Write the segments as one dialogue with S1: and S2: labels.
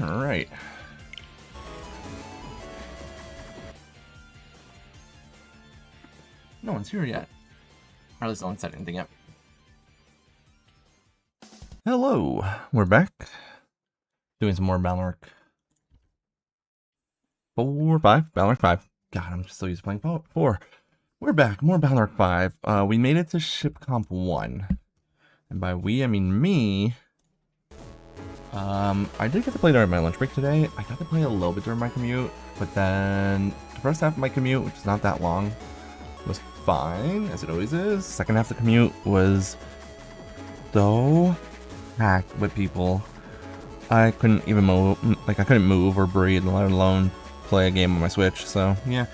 S1: Alright. No one's here yet. Or at least no one said anything yet. Hello, we're back. Doing some more Balnark 5. Balnark 5. God, I'm just so used to playing 4. We're back, more Balnark 5. We made it to Ship Comp 1. And by we, I mean me. I did get to play during my lunch break today. I got to play a little bit during my commute, but then the first half of my commute, which is not that long, was fine, as it always is. Second half of the commute was so packed with people. I couldn't even move, I couldn't move or breathe, let alone play a game on my Switch. So yeah,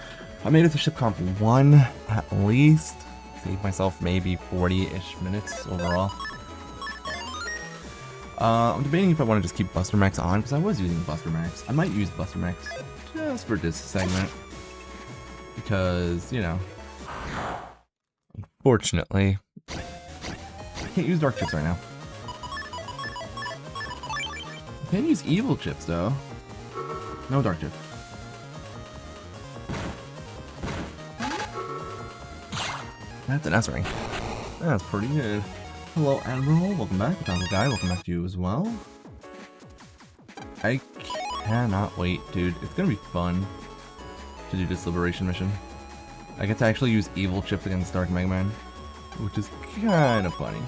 S1: I made it to Ship Comp 1 at least. Saved myself maybe 40-ish minutes overall. I'm debating if I want to just keep Buster Max on, because I was using Buster Max. I might use Buster Max just for this segment, because, you know, unfortunately, I can't use Dark Chips right now. I can use Evil Chips, though. No Dark Chips. That's an S ring. That's pretty good. Hello, Admiral. Welcome back. Atomic Guy, welcome back to you as well. I cannot wait, dude. It's gonna be fun to do this Liberation mission. I get to actually use Evil Chips against Dark Megaman, which is kind of funny.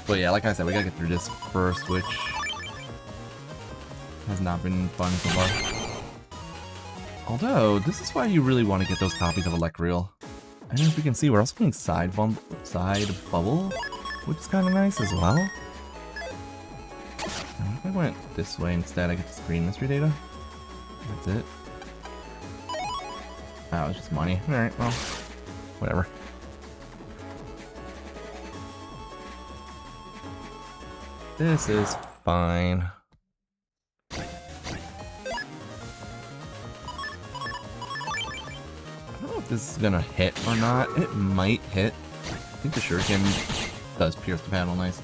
S1: But yeah, like I said, we gotta get through this first, which has not been fun so far. Although, this is why you really want to get those copies of Electrial. I don't know if you can see, we're also getting side bubble, which is kind of nice as well. Now, if I went this way instead, I get the screen mystery data. That's it. Oh, it's just money. Alright, well, whatever. This is fine. I don't know if this is gonna hit or not. It might hit. I think the shuriken does pierce the panel nice.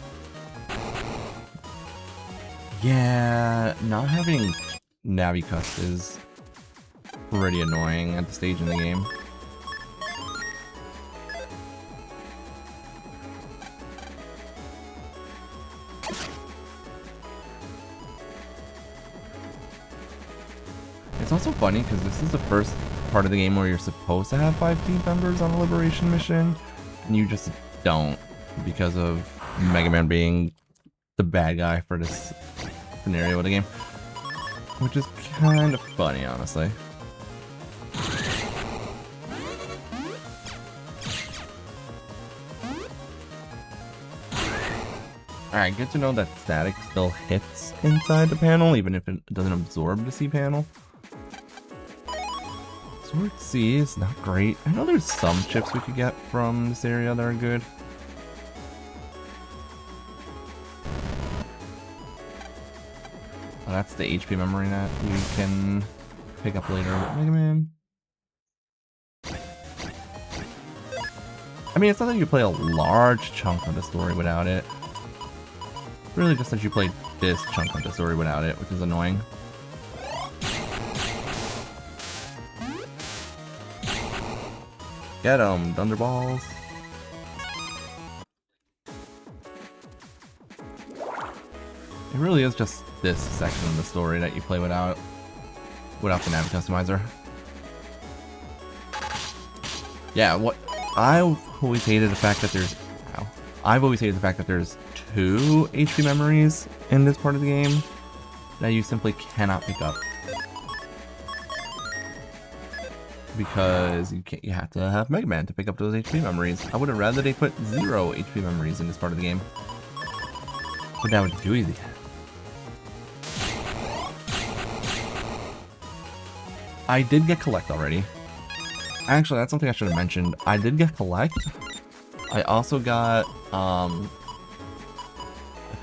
S1: Yeah, not having Navicust is pretty annoying at the stage in the game. It's also funny because this is the first part of the game where you're supposed to have 5 team members on a Liberation mission, and you just don't because of Mega Man being the bad guy for this scenario of the game. Which is kind of funny, honestly. Alright, good to know that static still hits inside the panel, even if it doesn't absorb the C panel. Sword C is not great. I know there's some chips we could get from this area that are good. Oh, that's the HP memory that we can pick up later with Mega Man. I mean, it's not that you play a large chunk of the story without it. Really just that you played this chunk of the story without it, which is annoying. Get 'em, Thunderballs. It really is just this section of the story that you play without the Navi Customizer. Yeah, what I've always hated the fact that there's 2 HP memories in this part of the game that you simply cannot pick up. Because you have to have Mega Man to pick up those HP memories. I would have rather they put 0 HP memories in this part of the game. But that would be too easy. I did get Collect already. Actually, that's something I should have mentioned. I did get Collect. I also got, I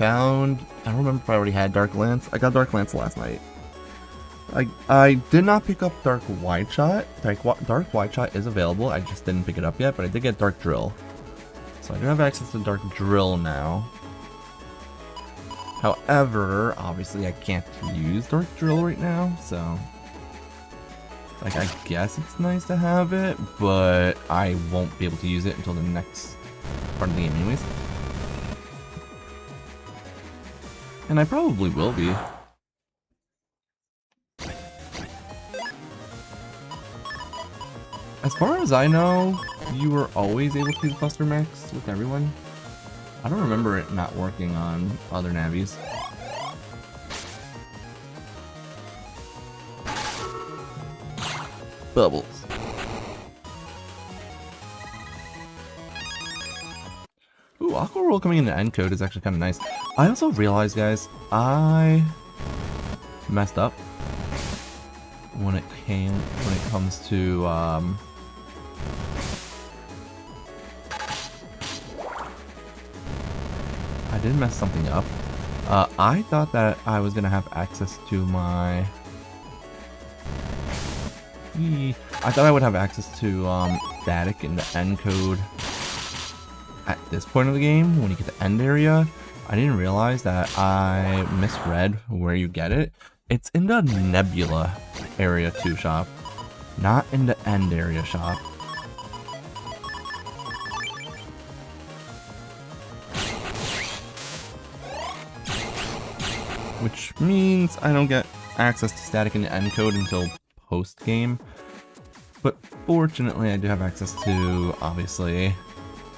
S1: don't remember if I already had Dark Lance. I got Dark Lance last night. I did not pick up Dark Wide Shot. Dark Wide Shot is available, I just didn't pick it up yet, but I did get Dark Drill. So I do have access to Dark Drill now. However, obviously I can't use Dark Drill right now, so... Like, I guess it's nice to have it, but I won't be able to use it until the next part of the game anyways. And I probably will be. As far as I know, you were always able to use Buster Max with everyone. I don't remember it not working on other navies. Bubbles. Ooh, Aqua Roll coming into Encode is actually kind of nice. I also realized, guys, I messed up when it comes to I did mess something up. I thought that I was gonna have access to my I thought I would have access to static in the Encode at this point of the game when you get the end area. I didn't realize that I misread where you get it. It's in the Nebula area 2 shop, not in the end area shop. Which means I don't get access to static in the Encode until post-game. But fortunately I do have access to, obviously,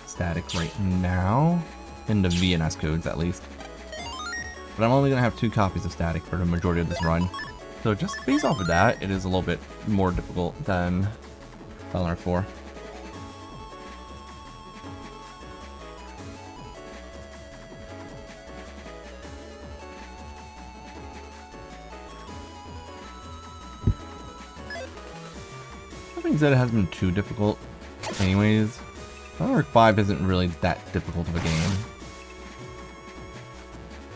S1: static right now, in the VNS codes at least. But I'm only going to have 2 copies of static for the majority of this run. So just based off of that, it is a little bit more difficult than Valorant 4. That being said, it hasn't been too difficult anyways. Valorant 5 isn't really that difficult of a game.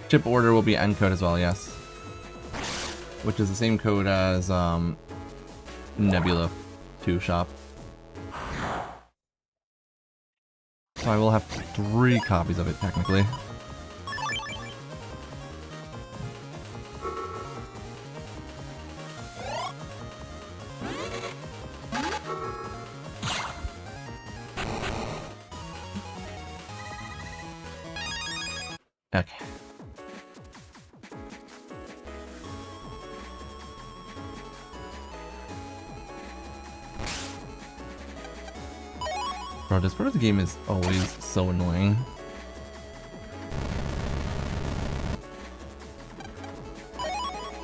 S1: Chip order will be Encode as well, yes. Which is the same code as Nebula 2 shop. So I will have 3 copies of it, technically. Okay. Bro, this part of the game is always so annoying.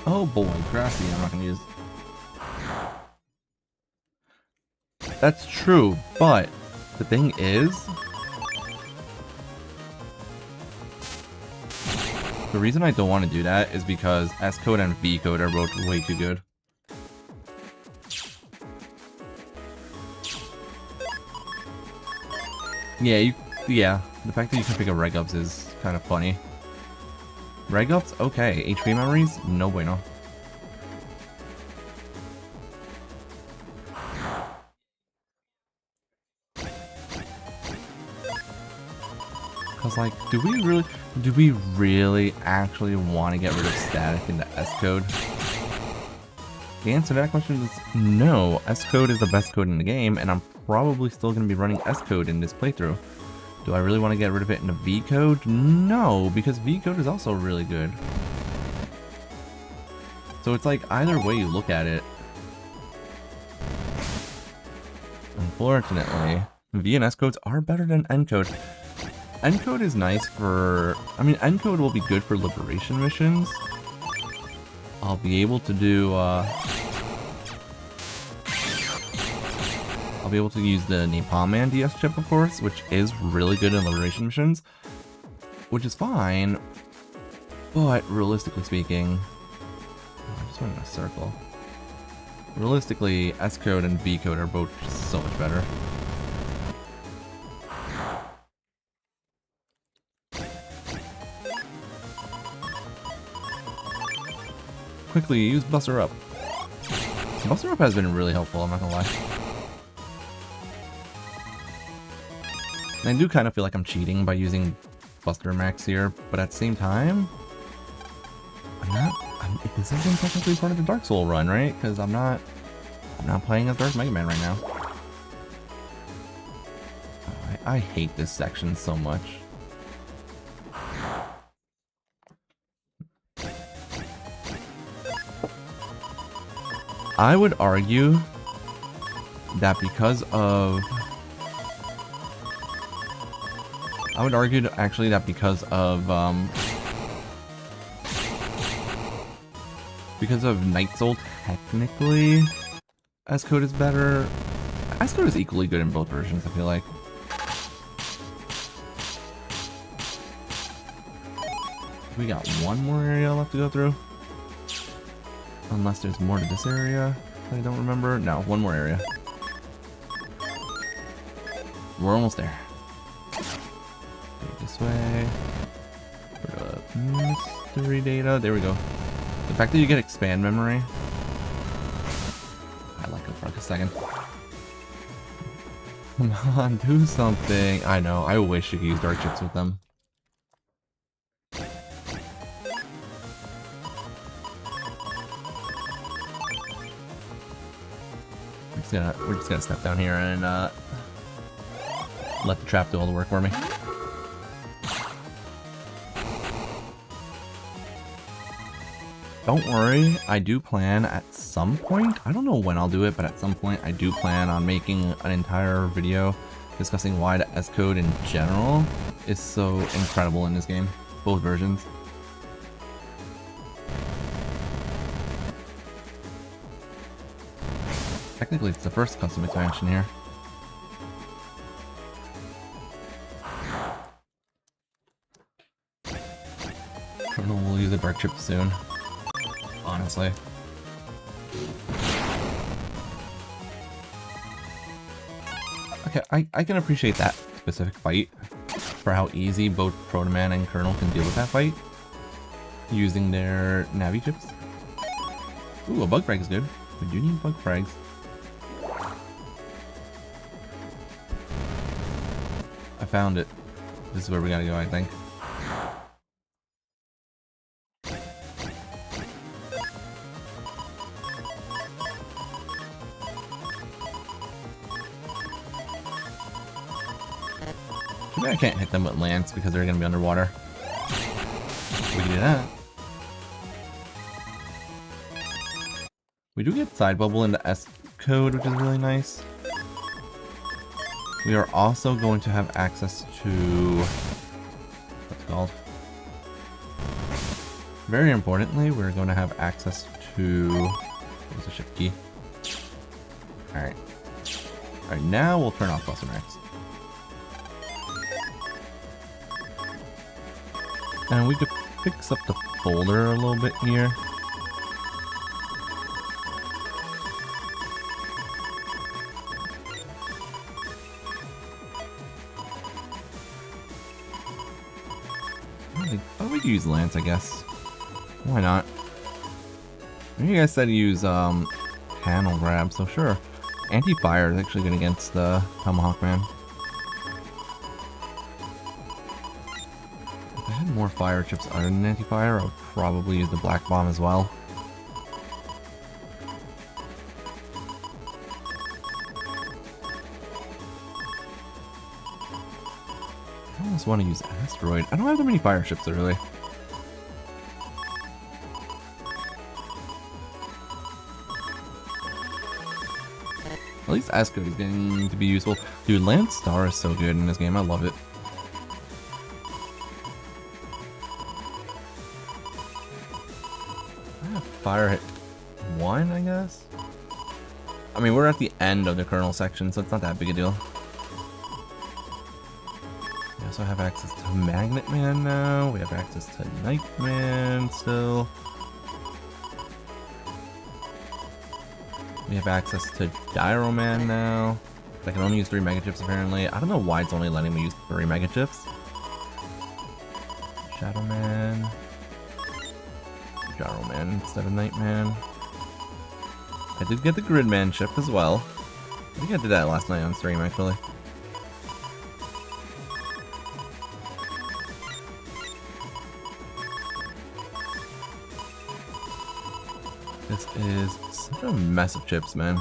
S1: Oh boy, Grassy I'm not gonna use. That's true, but the thing is, the reason I don't want to do that is because S code and V code are both way too good. Yeah, the fact that you can pick up reg ups is kind of funny. Reg ups, okay. HP memories, no bueno. Cause like, do we really actually want to get rid of static in the S code? The answer to that question is no. S code is the best code in the game, and I'm probably still going to be running S code in this playthrough. Do I really want to get rid of it in the V code? No, because V code is also really good. So it's like either way you look at it. Unfortunately, V and S codes are better than N code. N code is nice for, I mean, N code will be good for liberation missions. I'll be able to do, I'll be able to use the Napalm Man DS chip, of course, which is really good in liberation missions, which is fine, but realistically speaking, oh, I just went in a circle. Realistically, S code and V code are both just so much better. Quickly, use Buster Up. Buster Up has been really helpful, I'm not gonna lie. And I do kind of feel like I'm cheating by using Buster Max here, but at the same time, This isn't technically part of the Dark Soul run, right? Because I'm not playing as Dark Megaman right now. I hate this section so much. I would argue that because of Night Soul, technically S code is better. S code is equally good in both versions, I feel like. We got one more area left to go through. Unless there's more to this area. I don't remember. No, one more area. We're almost there. Go this way. Mystery data. There we go. The fact that you get expand memory. I like it for like a second. Come on, do something. I know. I wish you could use dark chips with them. We're just gonna step down here and let the trap do all the work for me. Don't worry, I do plan at some point, I don't know when I'll do it, but at some point I do plan on making an entire video discussing why the S code in general is so incredible in this game, both versions. Technically, it's the first custom expansion here. I don't know, we'll use a dark chip soon. Honestly. Okay, I can appreciate that specific fight for how easy both Proto Man and Colonel can deal with that fight using their Navi chips. Ooh, a bug frag is good. We do need bug frags. I found it. This is where we gotta go, I think. Too bad I can't hit them with Lance because they're gonna be underwater. We can do that. We do get side bubble into S code, which is really nice. We are also going to have access to what's it called? Very importantly, we're going to have access to what's the ship key? Alright. Alright, now we'll turn off Buster Max. And we could fix up the folder a little bit here. Oh, we could use Lance, I guess. Why not? Maybe you guys said to use panel grab, so sure. Anti-fire is actually good against the Tomahawk Man. If I had more fire chips other than anti-fire, I would probably use the black bomb as well. I almost want to use Asteroid. I don't have that many fire ships, really. At least Ascode is getting to be useful. Dude, Lance Star is so good in this game. I love it. I have fire hit 1, I guess? I mean, we're at the end of the Colonel section, so it's not that big a deal. We also have access to Magnet Man now. We have access to Night Man still. We have access to Gyro Man now. I can only use 3 Mega Chips apparently. I don't know why it's only letting me use 3 Mega Chips. Shadow Man. Gyro Man instead of Night Man. I did get the Grid Man chip as well. I think I did that last night on stream actually. This is such a mess of chips, man.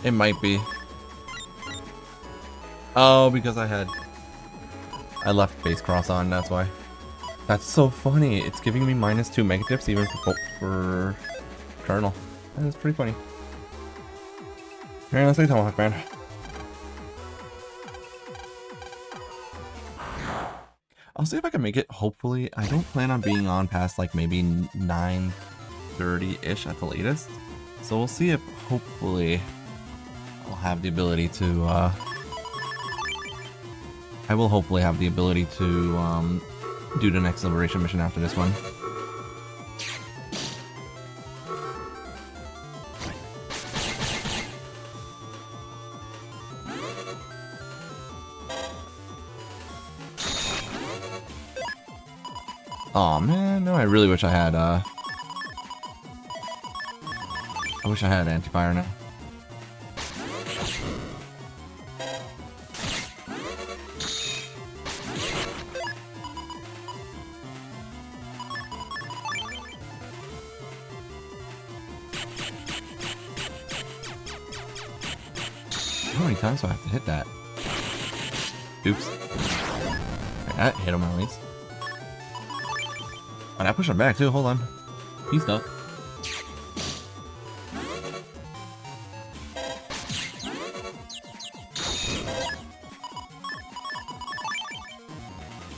S1: It might be. Oh, because I left base cross on, that's why. That's so funny. It's giving me -2 mega tips even for Colonel. That is pretty funny. Alright, let's say Tomahawk, man. I'll see if I can make it, hopefully. I don't plan on being on past like maybe 9:30-ish at the latest. So we'll see if hopefully I'll have the ability to I will hopefully have the ability to do the next liberation mission after this one. Aw, man, no, I really wish I had, I wish I had anti-fire now. How many times do I have to hit that? Oops. Right, that hit him at least. And I push him back too, hold on. He's stuck.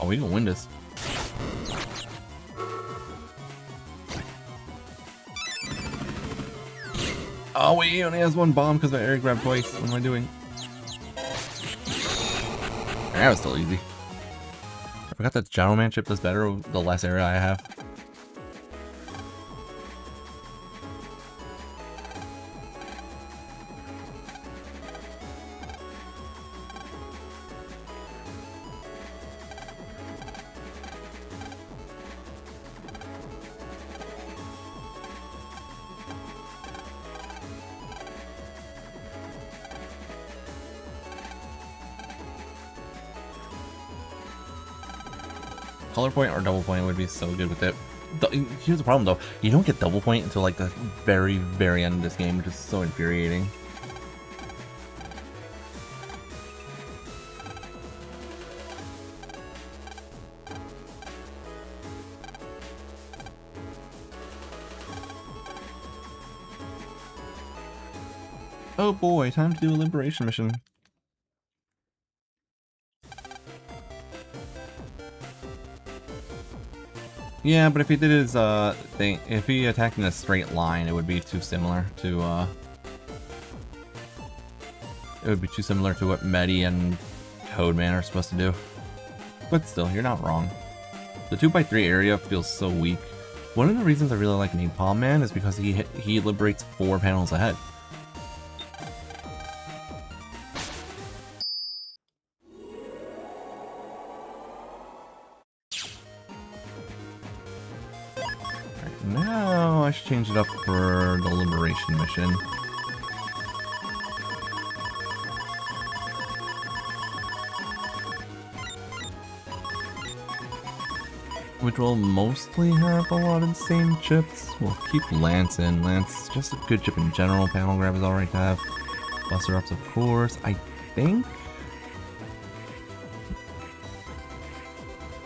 S1: Oh, we can win this. Oh wait, he only has one bomb because I air grabbed twice. What am I doing? That was still easy. I forgot that General Man chip does better the less area I have. Color point or double point would be so good with it. Here's the problem though, you don't get double point until like the very, very end of this game, which is so infuriating. Oh boy, time to do a liberation mission. Yeah, but if he did his thing, if he attacked in a straight line, it would be too similar to what Medi and Toadman are supposed to do. But still, you're not wrong. The 2x3 area feels so weak. One of the reasons I really like Napalm Man is because he liberates 4 panels ahead. Now I should change it up for the liberation mission. Which will mostly have a lot of the same chips. We'll keep Lance in. Lance is just a good chip in general. Panel grab is alright to have. Buster ups, of course. I think.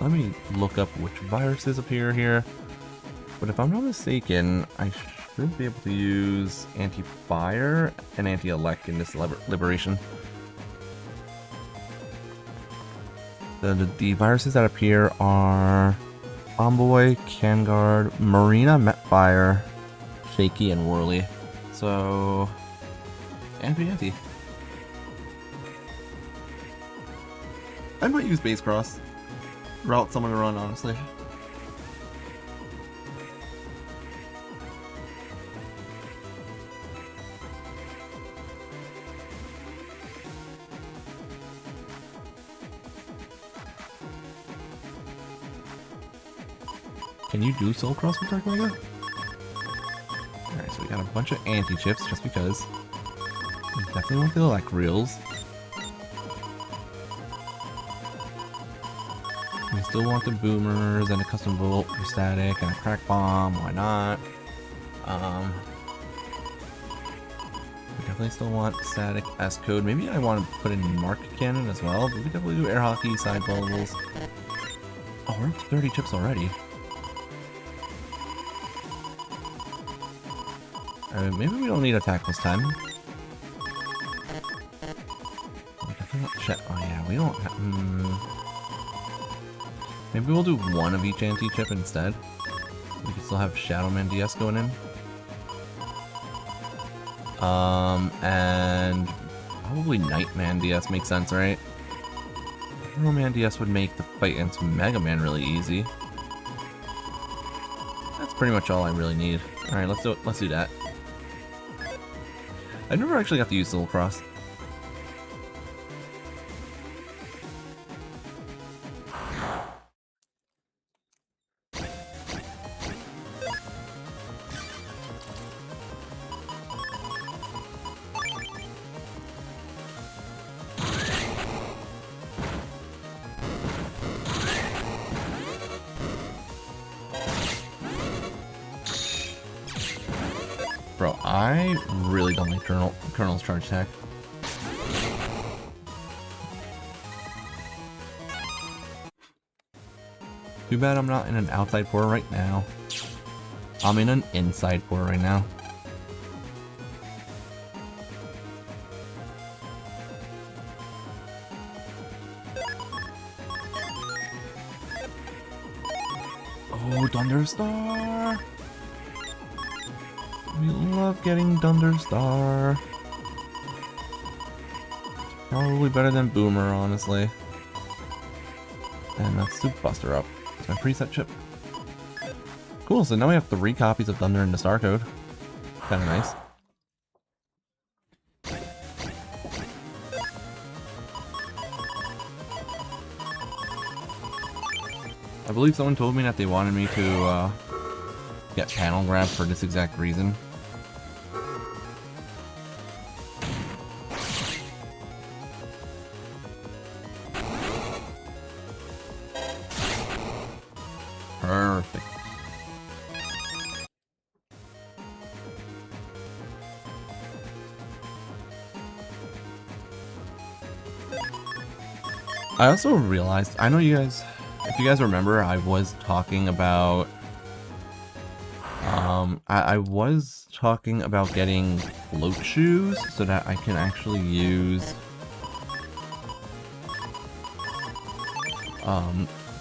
S1: Let me look up which viruses appear here. But if I'm not mistaken, I should be able to use anti-fire and anti-elect in this liberation. The viruses that appear are Bomboy, Canguard, Marina, Metfire, Shaky, and Whirly. So, anti. I might use Base Cross. Route someone to run, honestly. Can you do Soul Cross with Dark Mega? Alright, so we got a bunch of anti-chips just because. We definitely want the elect reels. We Still want the boomers and a custom bolt for static and a crack bomb. Why not? We definitely still want static S code. Maybe I want to put in mark cannon as well. But we definitely do air hockey, side bubbles. Oh, we're up to 30 chips already. Alright, maybe we don't need attack plus 10. Oh yeah, we don't have... Maybe we'll do one of each anti-chip instead. So we can still have Shadow Man DS going in. And probably Nightman DS makes sense, right? Hero Man DS would make the fight against Mega Man really easy. That's pretty much all I really need. Alright, let's do that. I never actually got to use Soul Cross. Bro, I really don't like Colonel's charge attack. Too bad I'm not in an outside port right now. I'm in an inside port right now. Oh, Thunderstar! We love getting Thunderstar. Probably better than Boomer, honestly. And let's do Buster up. It's my preset chip. Cool, so now we have 3 copies of Thunder in the star code. Kinda nice. I believe someone told me that they wanted me to get panel grab for this exact reason. Perfect. I also realized, I know you guys, if you guys remember, I was talking about, I was talking about getting float shoes so that I can actually use,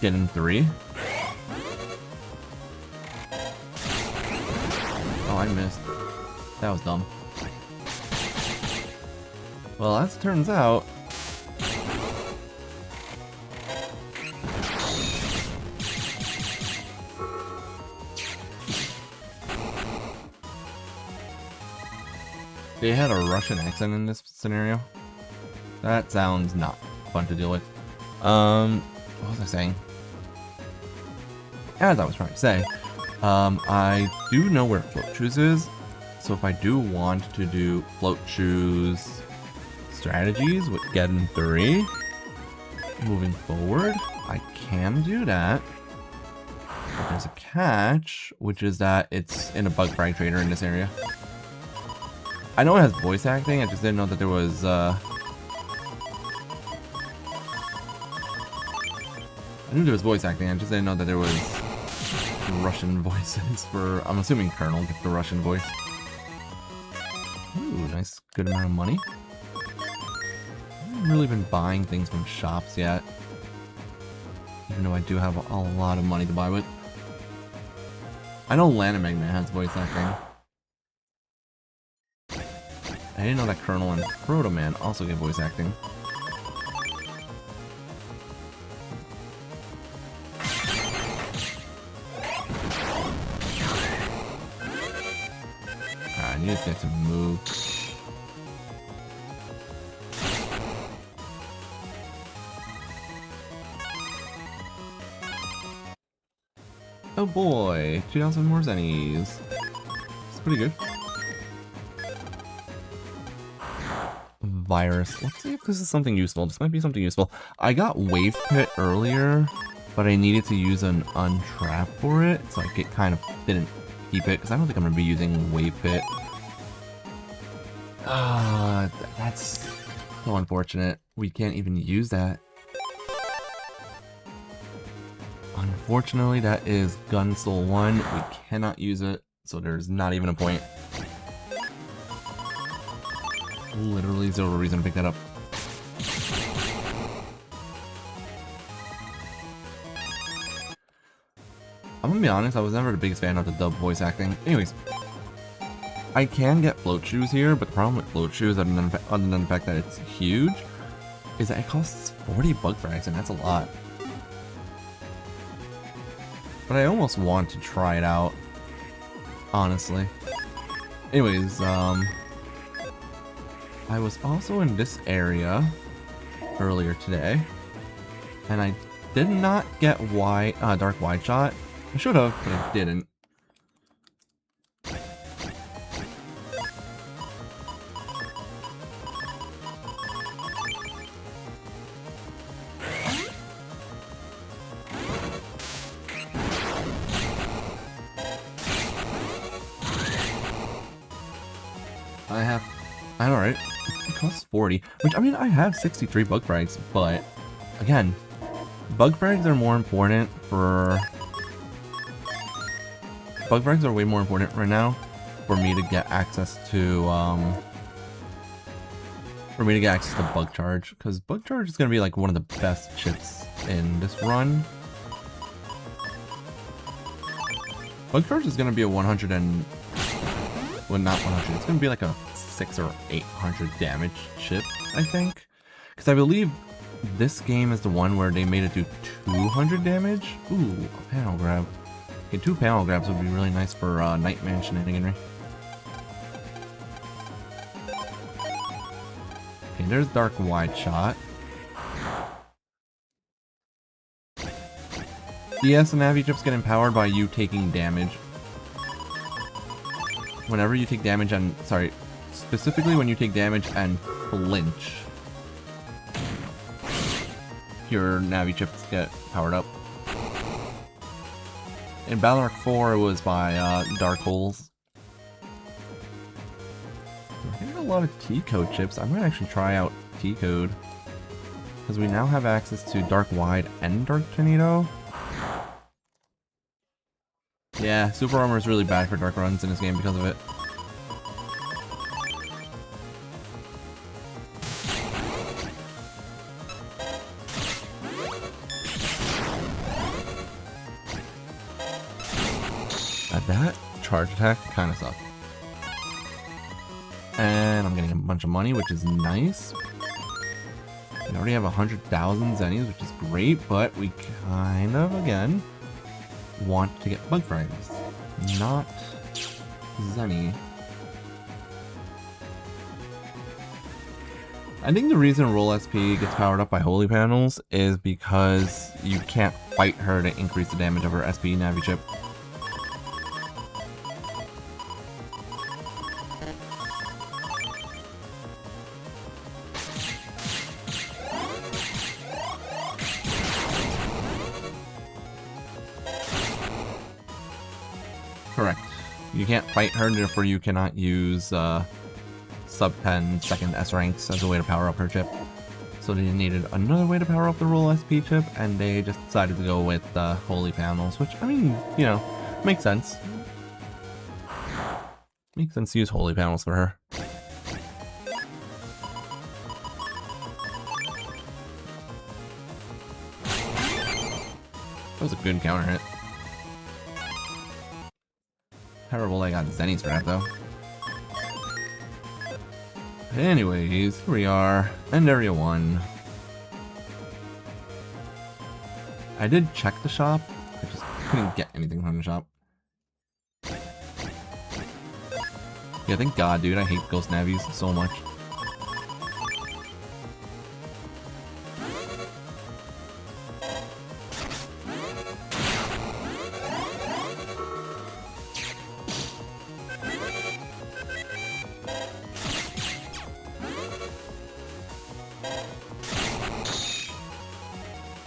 S1: Gen 3. Oh, I missed. That was dumb. Well, as it turns out, they had a Russian accent in this scenario. That sounds not fun to deal with. What was I saying? As I was trying to say, I do know where float shoes is, so if I do want to do float shoes strategies with Gen 3 moving forward, I can do that. But there's a catch, which is that it's in a bug frag trader in this area. I know it has voice acting, I just didn't know that there was, I knew there was voice acting, I just didn't know that there was Russian voices for, I'm assuming Colonel gets the Russian voice. Ooh, nice, good amount of money. I haven't really been buying things from shops yet. Even though I do have a lot of money to buy with. I know Dark Megaman has voice acting. I didn't know that Colonel and Proto Man also get voice acting. I need to get to move. Oh boy, 2,000 more zennies. It's pretty good. Virus. Let's see if this is something useful. This might be something useful. I got Wave Pit earlier but I needed to use an untrap for it, so I kind of didn't keep it, because I don't think I'm going to be using Wave Pit. That's so unfortunate. We can't even use that. Unfortunately, that is Gun Soul 1. We cannot use it, so there's not even a point. Literally zero reason to pick that up. I'm gonna be honest, I was never the biggest fan of the dub voice acting. Anyways, I can get float shoes here, but the problem with float shoes, other than the fact that it's huge, is that it costs 40 bug frags, and that's a lot. But I almost want to try it out, honestly. Anyways, I was also in this area earlier today, and I did not get Dark Wide Shot. I should have, but I didn't. Alright, it costs 40, which, I mean, I have 63 bug frags, but, again, bug frags are more important for... Bug frags are way more important right now for me to get access to, Bug Charge, because Bug Charge is going to be, like, one of the best chips in this run. Bug Charge is going to be a 100 and... well, not 100, it's going to be like a 600 or 800 damage chip, I think. Because I believe this game is the one where they made it do 200 damage. Ooh, a panel grab. Okay, 2 panel grabs would be really nice for Nightman shenaniganry. Okay, there's Dark Wide Shot. DS and Navi chips get empowered by you taking damage. Whenever you take damage and... sorry, specifically when you take damage and flinch, your Navi chips get powered up. In Battle Arc 4, it was by Dark Holes. We're getting a lot of T-Code chips. I'm going to actually try out T-Code, because we now have access to Dark Wide and Dark Tornado. Yeah, Super Armor is really bad for Dark runs in this game because of it. That charge attack kind of sucked. And I'm getting a bunch of money, which is nice. We already have 100,000 zennies, which is great, but we kind of, again, want to get bug frags, not zenny. I think the reason Roll SP gets powered up by Holy Panels is because you can't fight her to increase the damage of her SP Navi chip. Correct. You can't fight her, therefore you cannot use sub 10 second S ranks as a way to power up her chip. So they needed another way to power up the Roll SP chip, and they just decided to go with Holy Panels, which, I mean, you know, makes sense. Makes sense to use Holy Panels for her. That was a good counter hit. Terrible I got Zenny's for that though. Anyways, here we are, End Area 1. I did check the shop, I just couldn't get anything from the shop. Yeah, thank God, dude, I hate Ghost Navis so much.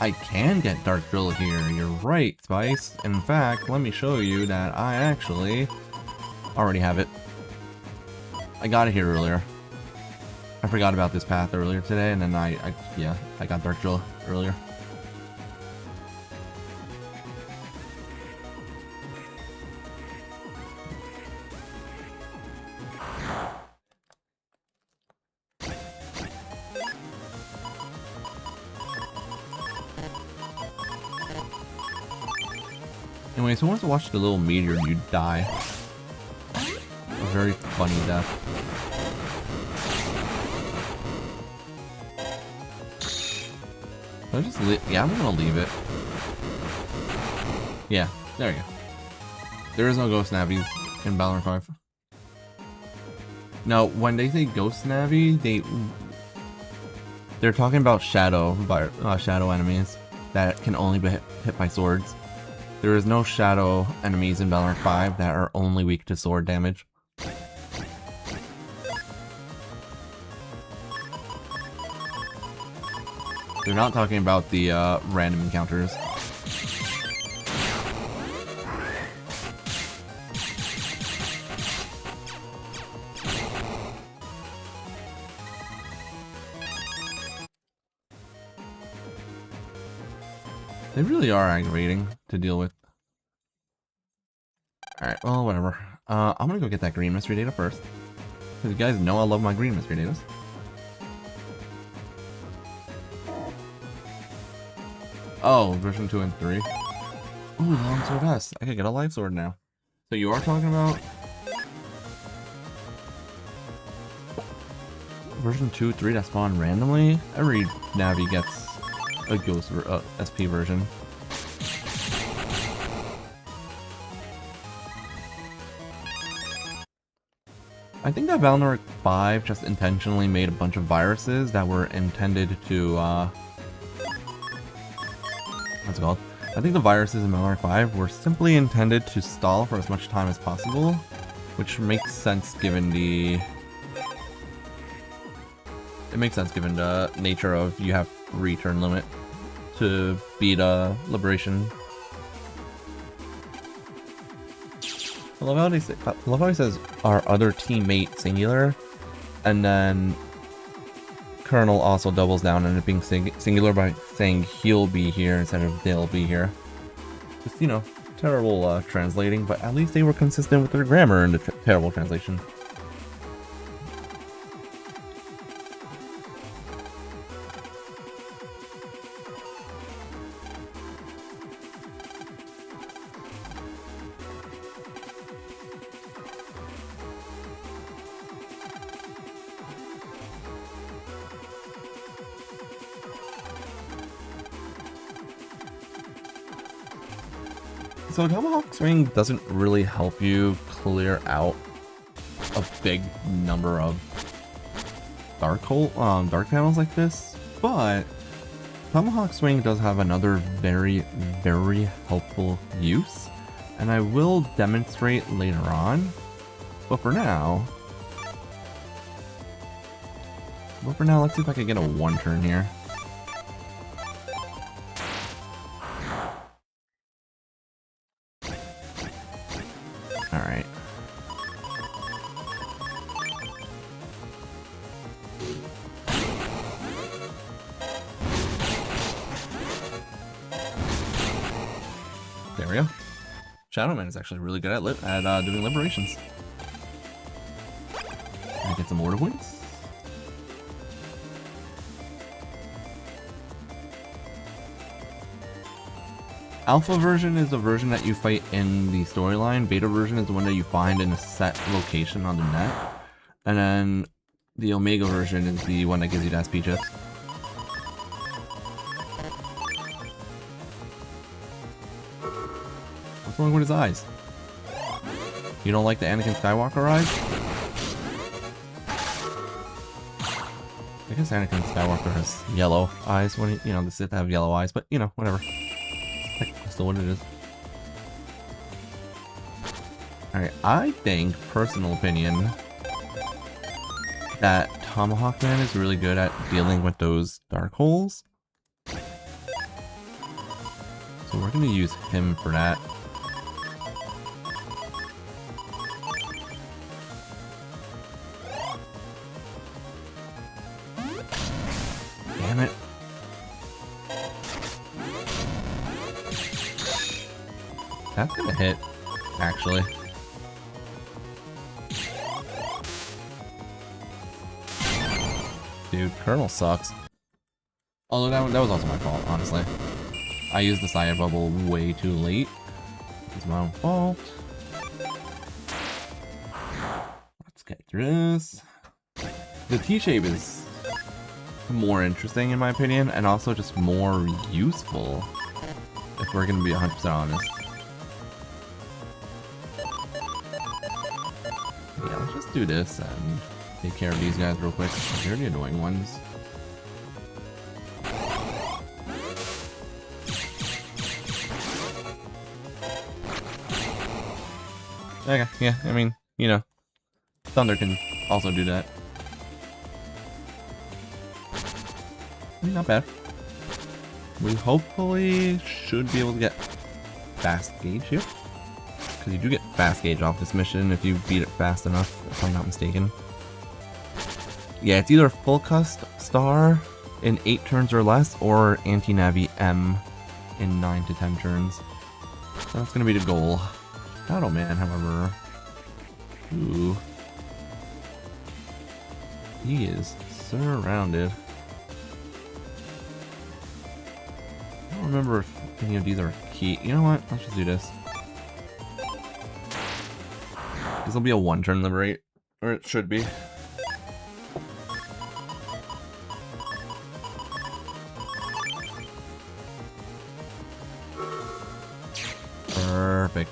S1: I can get Dark Drill here. You're right, Spice. In fact, let me show you that I actually already have it. I got it here earlier. I forgot about this path earlier today, and then I got Dark Drill earlier. Anyways, who wants to watch the little meteor dude die? A very funny death. I just yeah, I'm gonna leave it. Yeah, there you go. There is no Ghost Navis in Valorant 5. No, when they say Ghost Navi, they're talking about shadow enemies that can only be hit by swords. There is no shadow enemies in Valorant 5 that are only weak to sword damage. They're not talking about the random encounters. They really are aggravating to deal with. Alright, well, whatever. I'm gonna go get that green mystery data first. Because you guys know I love my green mystery data. Oh, version 2 and 3. Ooh, Long Sword S. I could get a life sword now. So you are talking about version 2, 3 that spawn randomly? Every Navi gets a Ghost SP version. I think that Valorant 5 just intentionally made a bunch of viruses that were intended to, what's it called? I think the viruses in Valorant 5 were simply intended to stall for as much time as possible, which makes sense given the... It makes sense given the nature of you have return limit to beat Liberation. I love how he says our other teammate singular, and then Colonel also doubles down on it being singular by saying he'll be here instead of they'll be here. Just, you know, terrible translating, but at least they were consistent with their grammar in the terrible translation. So Tomahawk Swing doesn't really help you clear out a big number of dark panels like this, but Tomahawk Swing does have another very, very helpful use, and I will demonstrate later on. But for now, let's see if I can get a one turn here. Alright. There we go. Shadowman is actually really good at doing liberations. Can I get some mortar points? Alpha version is the version that you fight in the storyline. Beta version is the one that you find in a set location on the net. And then the Omega version is the one that gives you the SP chips. What's wrong with his eyes? You don't like the Anakin Skywalker eyes? I guess Anakin Skywalker has yellow eyes when he, you know, the Sith have yellow eyes, but you know, whatever. That's still what it is. Alright, I think, personal opinion, that Tomahawk Man is really good at dealing with those dark holes. So we're gonna use him for that. Damn it. That's gonna hit, actually. Dude, Colonel sucks. Although that was also my fault, honestly. I used the Sire Bubble way too late. It's my own fault. Let's get through this. The T-shape is more interesting in my opinion, and also just more useful, if we're gonna be 100% honest. Yeah, let's just do this and take care of these guys real quick. They're the annoying ones. Okay, yeah, I mean, you know, Thunder can also do that. I mean, not bad. We hopefully should be able to get fast gauge here. Because you do get fast gauge off this mission if you beat it fast enough, if I'm not mistaken. Yeah, it's either full cust star in 8 turns or less, or anti-navi M in 9 to 10 turns. So that's going to be the goal. Battle Man, however, ooh, he is surrounded. I don't remember if any of these are key. You know what? Let's just do this. This will be a 1-turn liberate, or it should be. Perfect.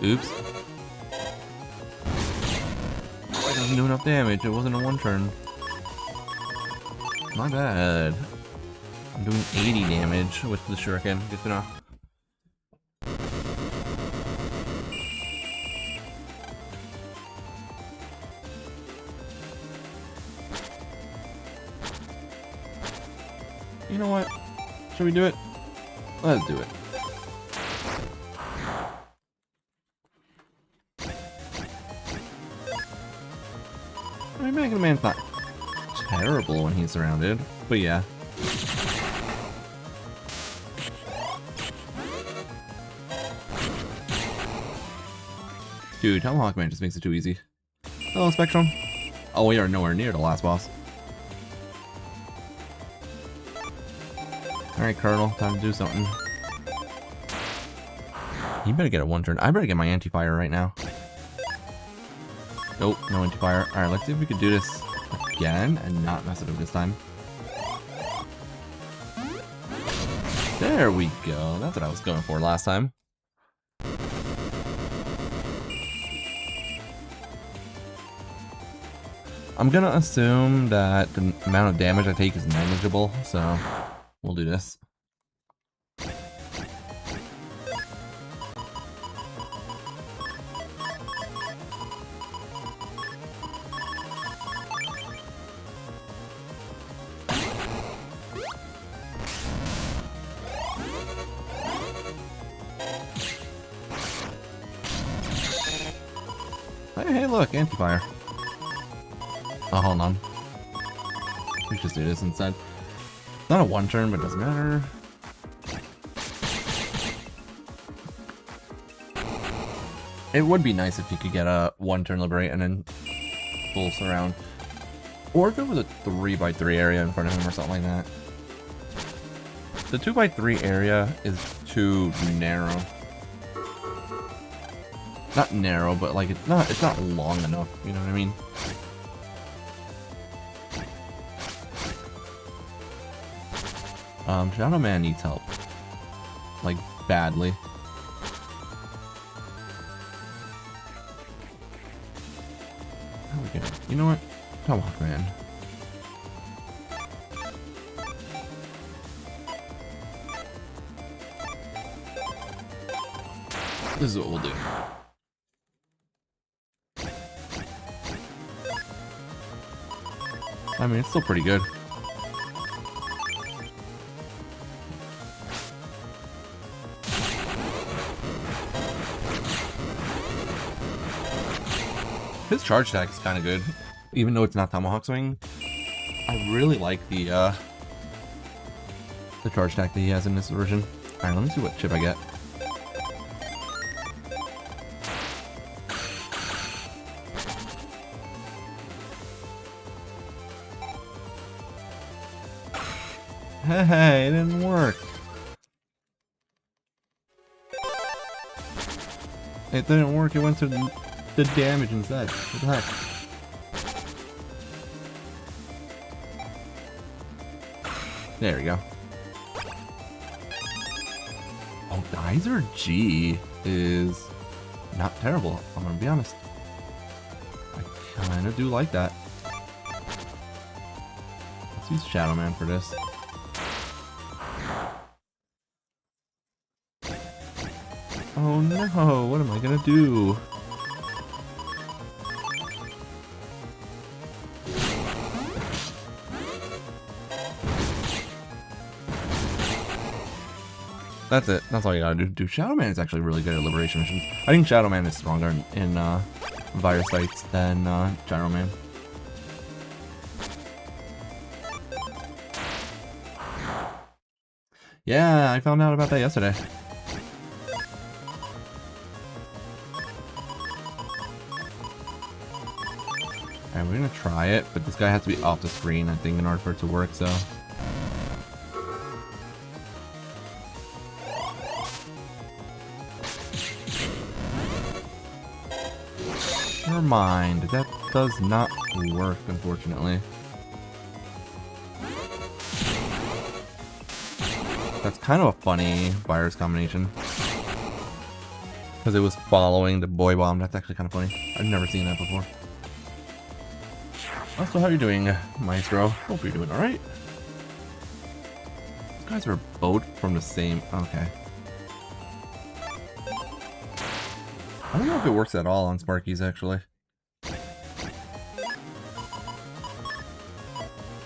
S1: Oops. Oh, it doesn't do enough damage. It wasn't a 1-turn. My bad. I'm doing 80 damage with the shuriken. Good to know. You know what? Should we do it? Let's do it. I mean, Mega Man's not terrible when he's surrounded, but yeah. Dude, Tomahawk Man just makes it too easy. Hello, Spectrum. Oh, we are nowhere near the last boss. Alright, Colonel, time to do something. You better get a 1-turn. I better get my anti-fire right now. Nope, no anti-fire. Alright, let's see if we can do this again and not mess it up this time. There we go. That's what I was going for last time. I'm gonna assume that the amount of damage I take is negligible, so we'll do this. Hey, look, anti-fire. Oh, hold on. We just do this instead. Not a 1-turn, but it doesn't matter. It would be nice if you could get a 1-turn liberate and then full surround. Or if it was a 3x3 area in front of him or something like that. The 2x3 area is too narrow. Not narrow, but like it's not long enough, you know what I mean? Shadow Man needs help. Like, badly. How are we gonna... You know what? Tomahawk Man. This is what we'll do. I mean, it's still pretty good. His charge attack is kind of good, even though it's not Tomahawk Swing. I really like the charge attack that he has in this version. All right, let me see what chip I get. Hey, it didn't work. It didn't work. It went to the damage instead. What the heck? There we go. Oh, Geyser G is not terrible. I'm gonna be honest. I kind of do like that. Let's use Shadow Man for this. Oh no, what am I gonna do? That's it. That's all you gotta do. Shadow Man is actually really good at Liberation missions. I think Shadow Man is stronger in Virus Fights than Gyro Man. Yeah, I found out about that yesterday. Alright, we're gonna try it, but this guy has to be off the screen, I think, in order for it to work, so. Never mind, that does not work, unfortunately. That's kind of a funny virus combination. Because it was following the boy bomb. That's actually kind of funny. I've never seen that before. So how are you doing, Maestro? Hope you're doing alright. These guys are both from the same... Okay. I don't know if it works at all on Sparkies, actually.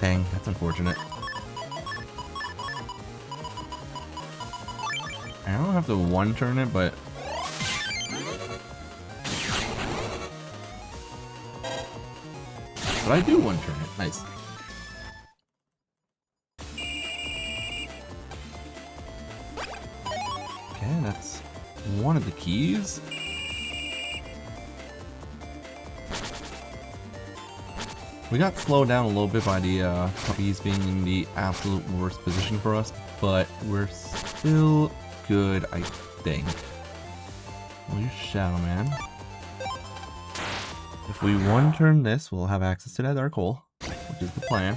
S1: Dang, that's unfortunate. I don't have to one-turn it, but... But I do one-turn it. Nice. Okay, that's one of the keys. We got slowed down a little bit by the puppies being in the absolute worst position for us, but we're still good, I think. We'll use Shadow Man. If we one-turn this, we'll have access to that Dark Hole, which is the plan.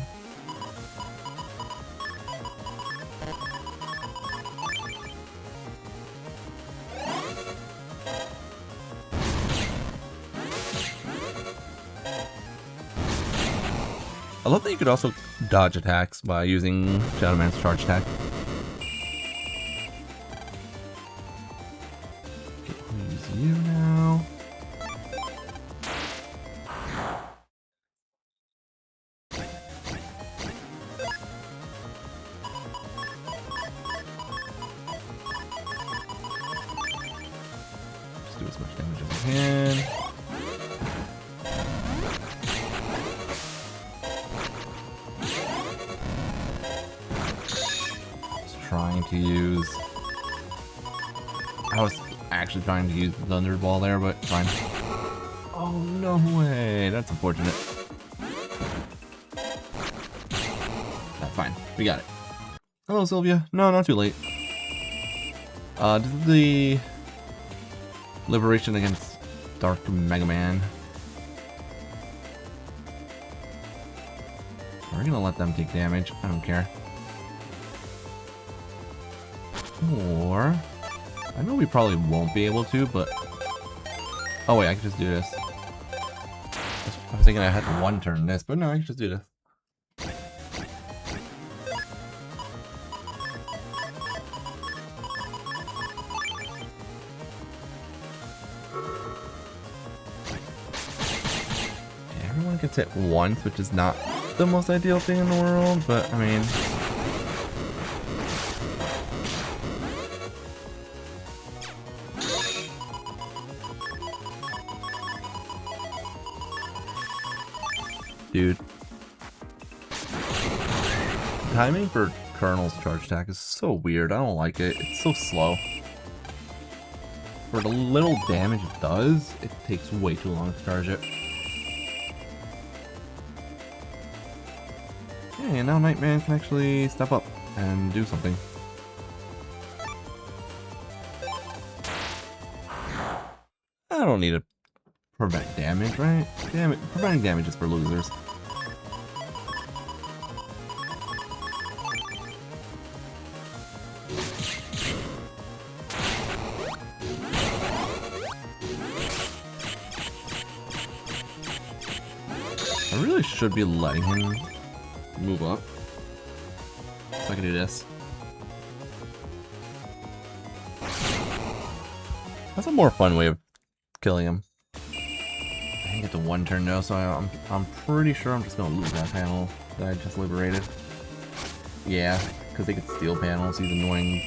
S1: I love that you could also dodge attacks by using Shadow Man's charge attack. Okay, we'll use you now. Just do as much damage as I can. Trying to use... I was actually trying to use Thunderball there, but fine. Oh, no way. That's unfortunate. That's fine. We got it. Hello, Sylvia. No, not too late. This is the Liberation against Dark Megaman. We're gonna let them take damage. I don't care. Or... I know we probably won't be able to, but... Oh wait, I can just do this. I was thinking I had to one-turn this, but no, I can just do this. Okay, everyone gets hit once, which is not the most ideal thing in the world, but I mean... Dude. Timing for Colonel's charge attack is so weird. I don't like it. It's so slow. For the little damage it does, it takes way too long to charge it. Okay, and now Nightman can actually step up and do something. I don't need to prevent damage, right? Damn it, preventing damage is for losers. I really should be letting him move up so I can do this. That's a more fun way of killing him. I didn't get to one turn though, so I'm pretty sure I'm just gonna lose that panel that I just liberated. Yeah, because they could steal panels. He's annoying.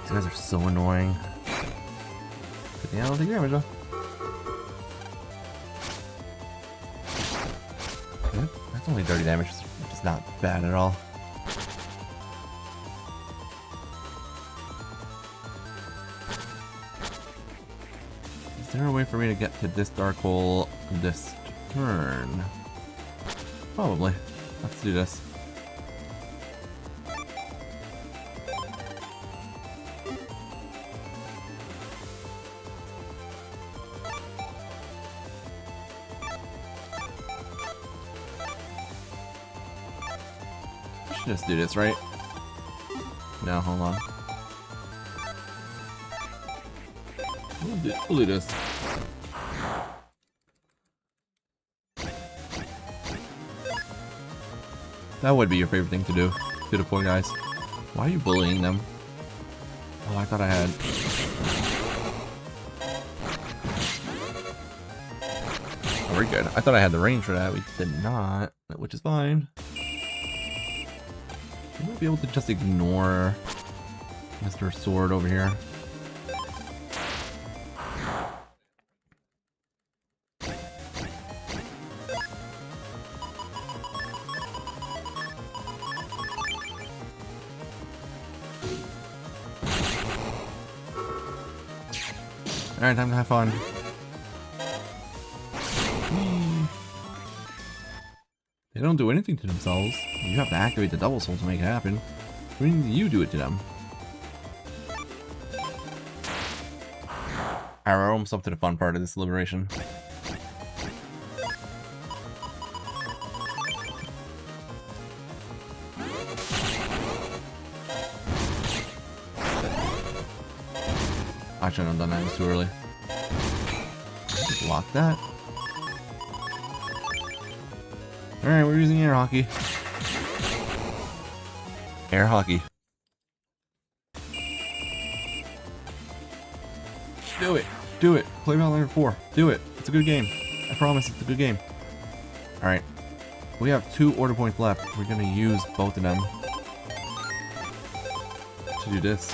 S1: These guys are so annoying. Good thing I don't take damage though. That's only dirty damage, which is not bad at all. Is there a way for me to get to this dark hole this turn? Probably. Let's do this. I should just do this, right? No, hold on. We'll do this. That would be your favorite thing to do to the poor guys. Why are you bullying them? Oh, I thought I had. Oh, we're good. I thought I had the range for that. We did not, which is fine. We might be able to just ignore Mr. Sword over here. Alright, time to have fun. They don't do anything to themselves. You have to activate the double soul to make it happen. Which means you do it to them. Alright, we're almost up to the fun part of this liberation. I shouldn't have done that, it was too early. Just lock that. Alright, we're using air hockey. Air hockey. Do it! Do it! Play Valorant 4. Do it! It's a good game. I promise it's a good game. Alright. We have 2 order points left. We're gonna use both of them to do this.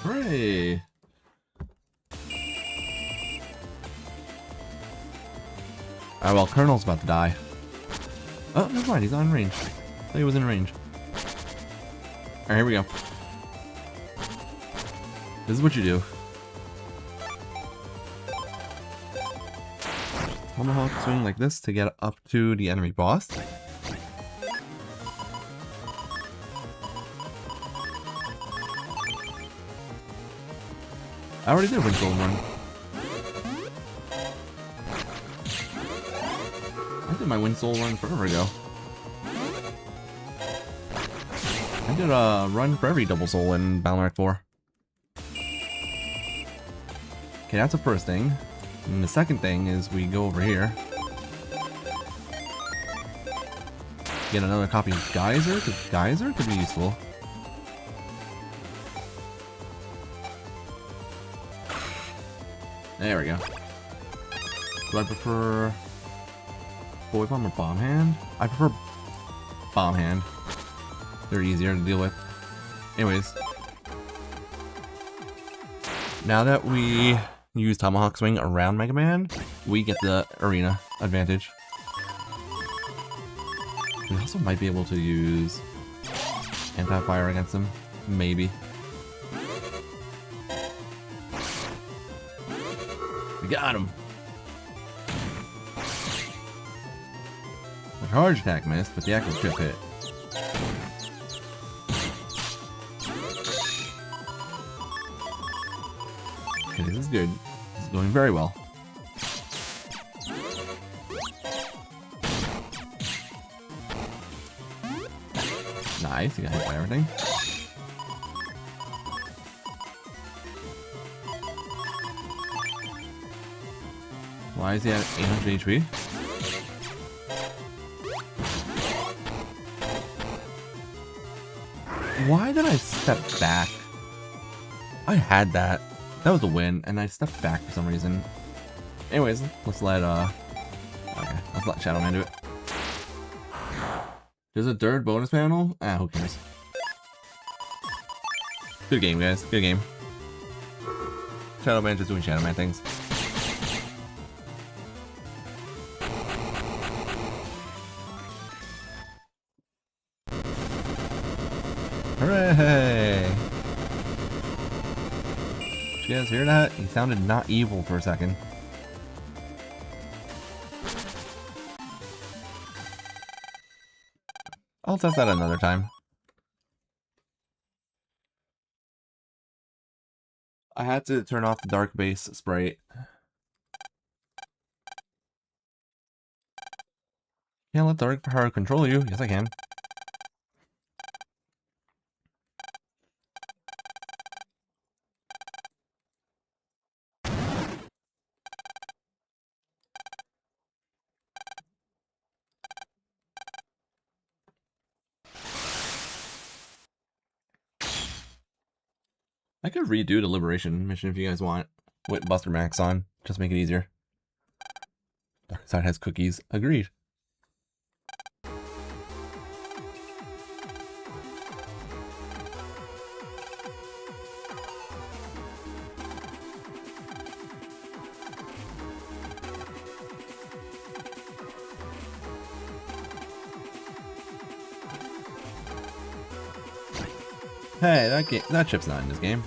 S1: Hooray! Alright, well, Colonel's about to die. Oh, never mind, he's not in range. I thought he was in range. Alright, here we go. This is what you do. Tomahawk swing like this to get up to the enemy boss. I already did Wind Soul Run. I did my Wind Soul Run forever ago. I did a run for every double soul in Valorant 4. Okay, that's the first thing. And the second thing is we go over here. Get another copy of Geyser, because Geyser could be useful. There we go. Do I prefer Boy Bomb or Bomb Hand? I prefer bomb hand. They're easier to deal with. Anyways. Now that we use Tomahawk Swing around Mega Man, we get the arena advantage. We also might be able to use anti-fire against him. Maybe. We got him! The charge attack missed, but the actual trip hit. Okay, this is good. This is going very well. Nice, you got hit by everything. Why is he at 800 HP? Why did I step back? I had that. That was a win, and I stepped back for some reason. Anyways, let's let Shadow Man do it. There's a third bonus panel? Ah, who cares? Good game, guys. Good game. Shadow Man just doing Shadow Man things. Hooray! Did you guys hear that? He sounded not evil for a second. I'll test that another time. I had to turn off the dark base sprite. Can't let dark power control you. Yes, I can. I could redo the Liberation mission if you guys want, with Buster Max on, just make it easier. Dark side has cookies. Agreed. Hey, that chip's not in this game.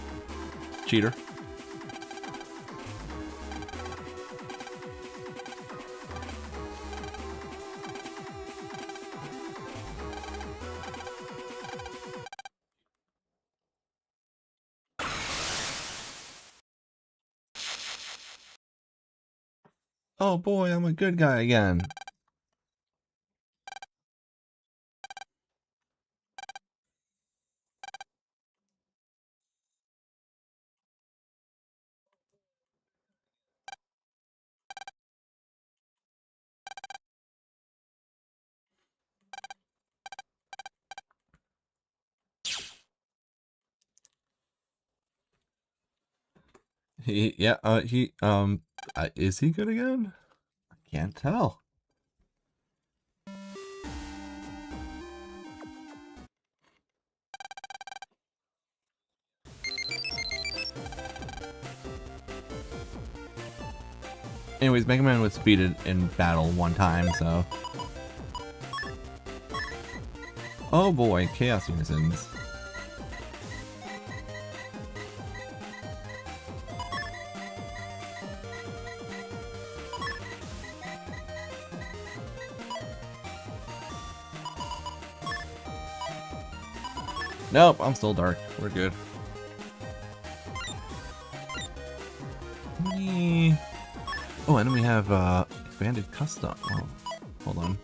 S1: Cheater. Oh boy, I'm a good guy again. Is he good again? I can't tell. Anyways, Mega Man was defeated in battle one time, so... Oh boy, Chaos Unisons. Nope, I'm still dark. We're good. Oh, and then we have expanded custom. Oh, hold on.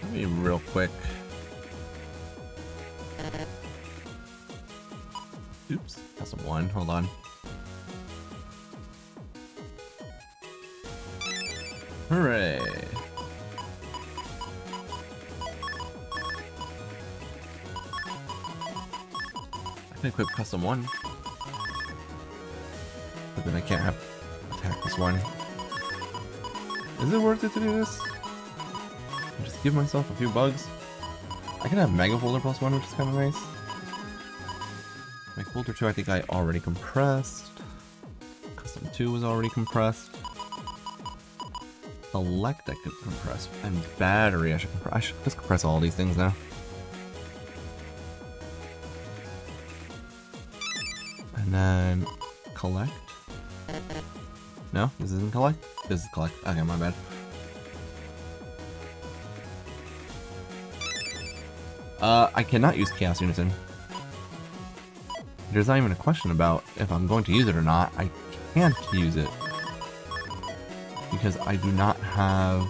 S1: Let me real quick. Oops, custom 1. Hold on. Hooray! I can equip custom 1, but then I can't have attack this one. Is it worth it to do this? Just give myself a few bugs. I can have Mega Folder +1, which is kind of nice. My Folder 2 I think I already compressed. Custom 2 was already compressed. Select I could compress. And Battery I should compress. I should just compress all these things now. And then Collect. No, this isn't Collect. This is Collect. Okay, my bad. I cannot use Chaos Unison. There's not even a question about if I'm going to use it or not. I can't use it. Because I do not have...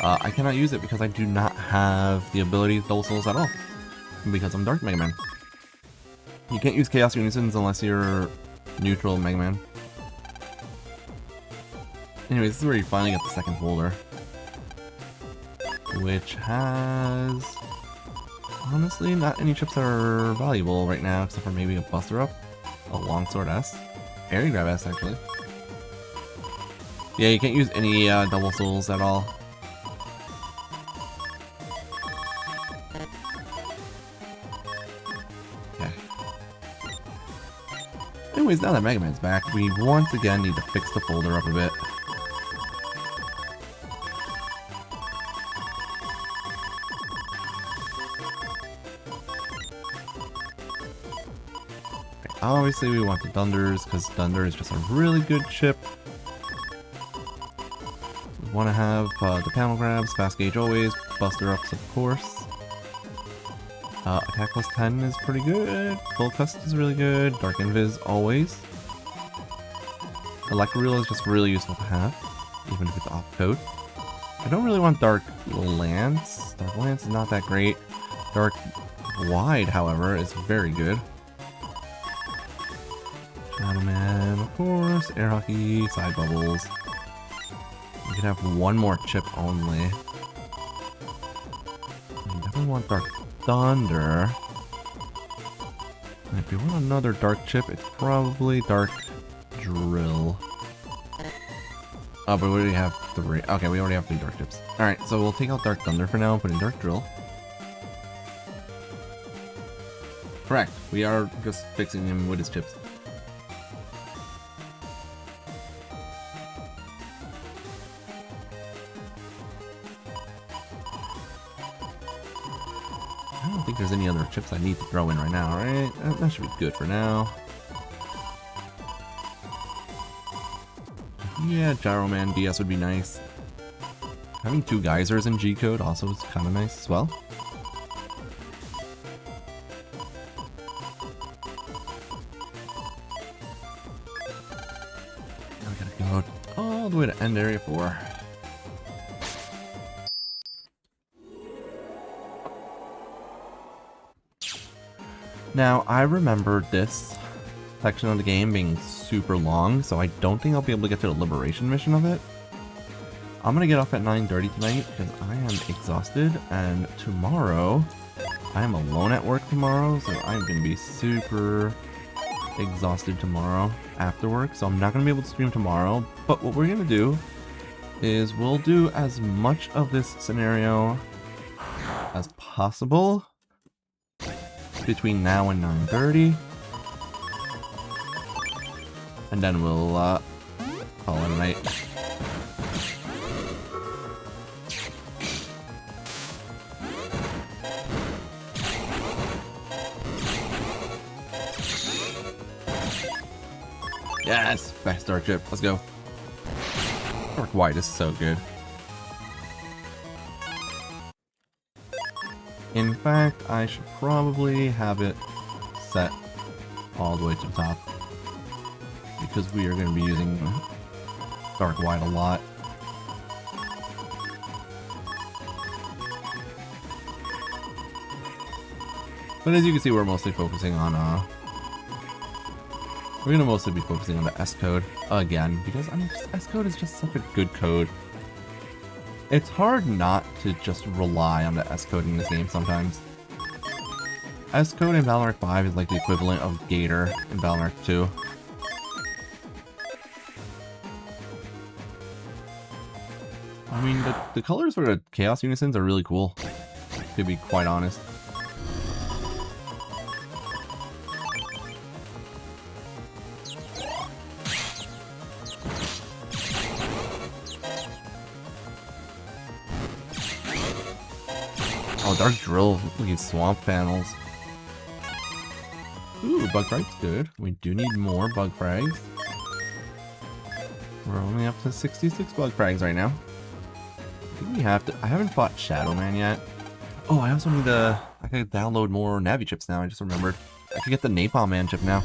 S1: I cannot use it because I do not have the ability to Double Souls at all. Because I'm Dark Megaman. You can't use Chaos Unisons unless you're neutral Mega Man. Anyway, this is where you finally get the second folder. Which has... honestly, not any chips that are valuable right now, except for maybe a Buster Up, a Longsword S, Airy Grab S actually. Yeah, you can't use any Double Souls at all. Okay. Anyways, now that Mega Man's back, we once again need to fix the folder up a bit. Obviously we want the Thunders, because Thunder is just a really good chip. We want to have the Panel Grabs, Fast Gauge always, Buster Ups of course. Attack plus 10 is pretty good, Full Cust is really good, Dark Invis always. Electroreel is just really useful to have, even if it's off code. I don't really want Dark Lance. Dark Lance is not that great. Dark Wide, however, is very good. Shadow Man, of course, Air Hockey, Side Bubbles. We could have one more chip only. I definitely want Dark Thunder. And if you want another Dark chip, it's probably Dark Drill. Oh, but we already have 3. Okay, we already have 3 Dark chips. Alright, so we'll take out Dark Thunder for now and put in Dark Drill. Correct, we are just fixing him with his chips. I don't think there's any other chips I need to throw in right now, right? That should be good for now. Yeah, Gyro Man DS would be nice. Having 2 geysers in G-code also is kind of nice as well. Now we gotta go all the way to end area 4. Now, I remember this section of the game being super long, so I don't think I'll be able to get to the Liberation mission of it. I'm gonna get off at 9:30 tonight because I am exhausted, and tomorrow, I am alone at work tomorrow, so I'm gonna be super exhausted tomorrow after work, so I'm not gonna be able to stream tomorrow. But what we're gonna do is we'll do as much of this scenario as possible between now and 9:30, and then we'll call it a night. Yes, best Dark chip. Let's go. Dark White is so good. In fact, I should probably have it set all the way to the top, because we are going to be using Dark White a lot. But as you can see, we're mostly focusing on, we're going to mostly be focusing on the S code again, because I mean, S code is just such a good code. It's hard not to just rely on the S code in this game sometimes. S code in Valorant 5 is like the equivalent of Gator in Valorant 2. I mean, the colors for the Chaos Unisons are really cool, to be quite honest. Oh, Dark Drill. Look at these swamp panels. Ooh, bug frag's good. We do need more bug frags. We're only up to 66 bug frags right now. I think we have to... I haven't fought Shadow Man yet. Oh, I also need to... I can download more Navi chips now. I just remembered. I can get the Napalm Man chip now.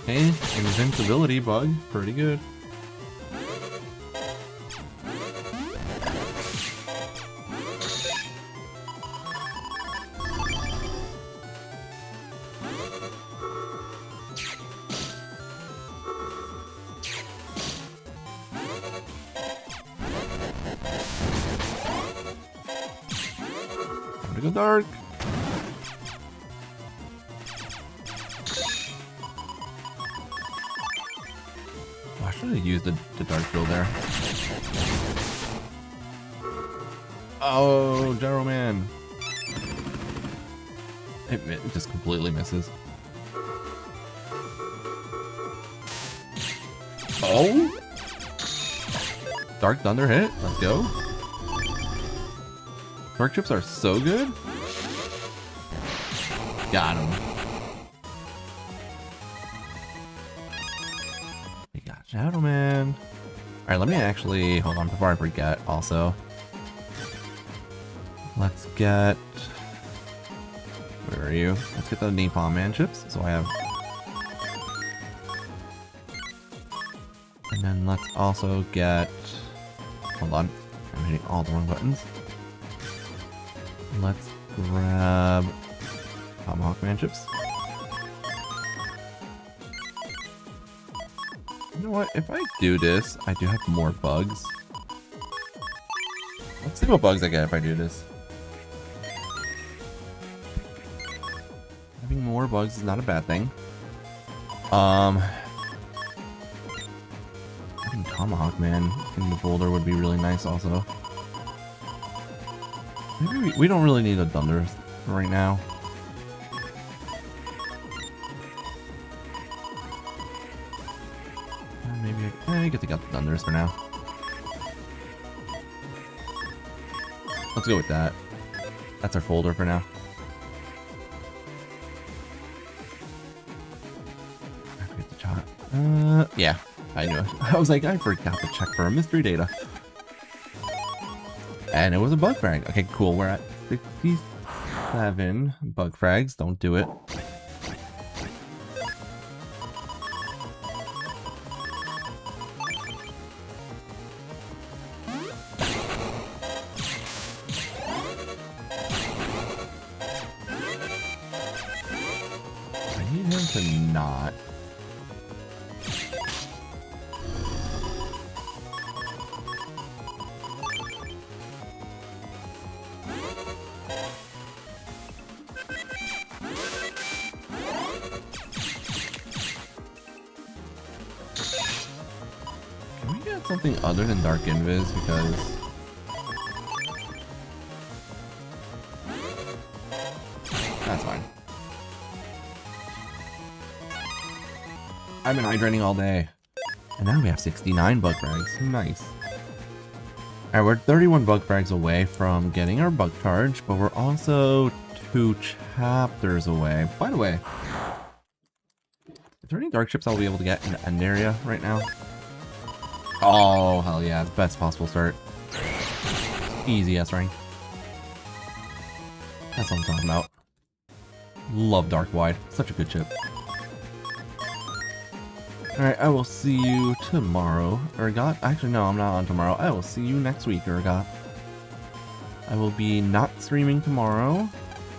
S1: Hey, invincibility bug. Pretty good. Time to go dark. I should have used the Dark Drill there. Oh, Gyro Man. It just completely misses. Oh! Dark Thunder hit. Let's go. Dark chips are so good. Got him. We got Shadow Man. Alright, let me actually... Hold on, before I forget, also. Let's get... Where are you? Let's get the Napalm Man chips, so I have... And then let's also get... Hold on, I'm hitting all the wrong buttons. Let's grab... Tomahawk Man chips. You know what? If I do this, I do have more bugs. Let's see what bugs I get if I do this. Having more bugs is not a bad thing. Having Tomahawk Man in the boulder would be really nice also. Maybe we don't really need a Thunder right now. Maybe I get to get the Thunders for now. Let's go with that. That's our folder for now. I forget the chat. Yeah, I knew it. I was like, I forgot to check for a mystery data. And it was a bug frag. Okay, cool. We're at 67 bug frags. Don't do it. I need him to not. Can we get something other than Dark Invis? Because that's fine. I've been hydrating all day. And now we have 69 bug frags. Nice. Alright, we're 31 bug frags away from getting our bug charge, but we're also 2 chapters away. By the way, is there any dark chips I'll be able to get in the end area right now? Oh, hell yeah. Best possible start. Easy S rank. That's what I'm talking about. Love Dark Wide. Such a good chip. Alright, I will see you tomorrow, Urgot. Actually, no, I'm not on tomorrow. I will see you next week, Urgot. I will be not streaming tomorrow.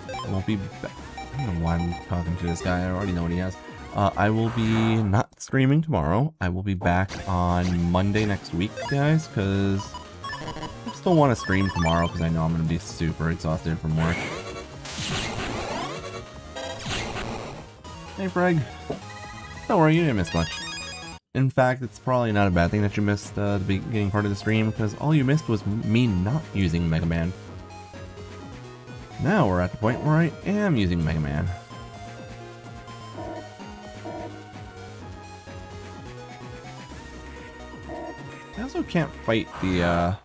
S1: I won't be back. I don't know why I'm talking to this guy. I already know what he has. I will be not streaming tomorrow. I will be back on Monday next week, guys, because I still want to stream tomorrow because I know I'm going to be super exhausted from work. Hey, Freg. Don't worry, you didn't miss much. In fact, it's probably not a bad thing that you missed the beginning part of the stream, because all you missed was me not using Mega Man. Now we're at the point where I am using Mega Man. I also can't fight the,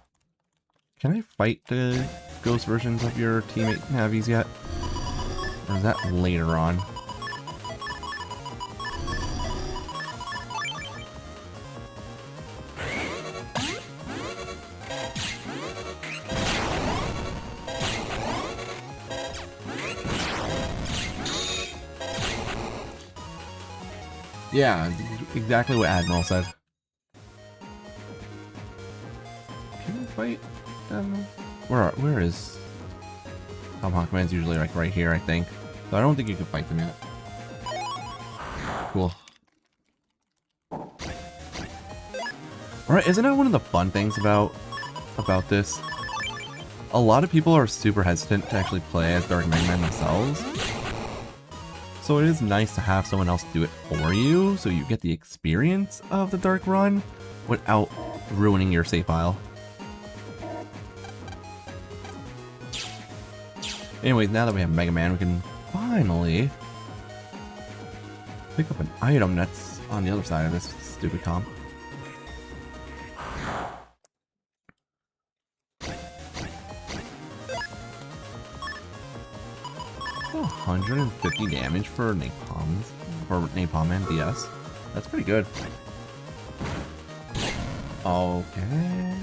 S1: Can I fight the ghost versions of your teammate Navies yet? Or is that later on? Yeah, exactly what Admiral said. Can you fight them? Where is Tomahawk Man's usually like right here, I think. So I don't think you can fight them yet. Cool. Alright, isn't that one of the fun things about this? A lot of people are super hesitant to actually play as Dark Megaman themselves. So it is nice to have someone else do it for you, so you get the experience of the Dark Run without ruining your save file. Anyways, now that we have Mega Man, we can finally pick up an item that's on the other side of this stupid comp. Oh, 150 damage for Napalm and DS. That's pretty good. Okay.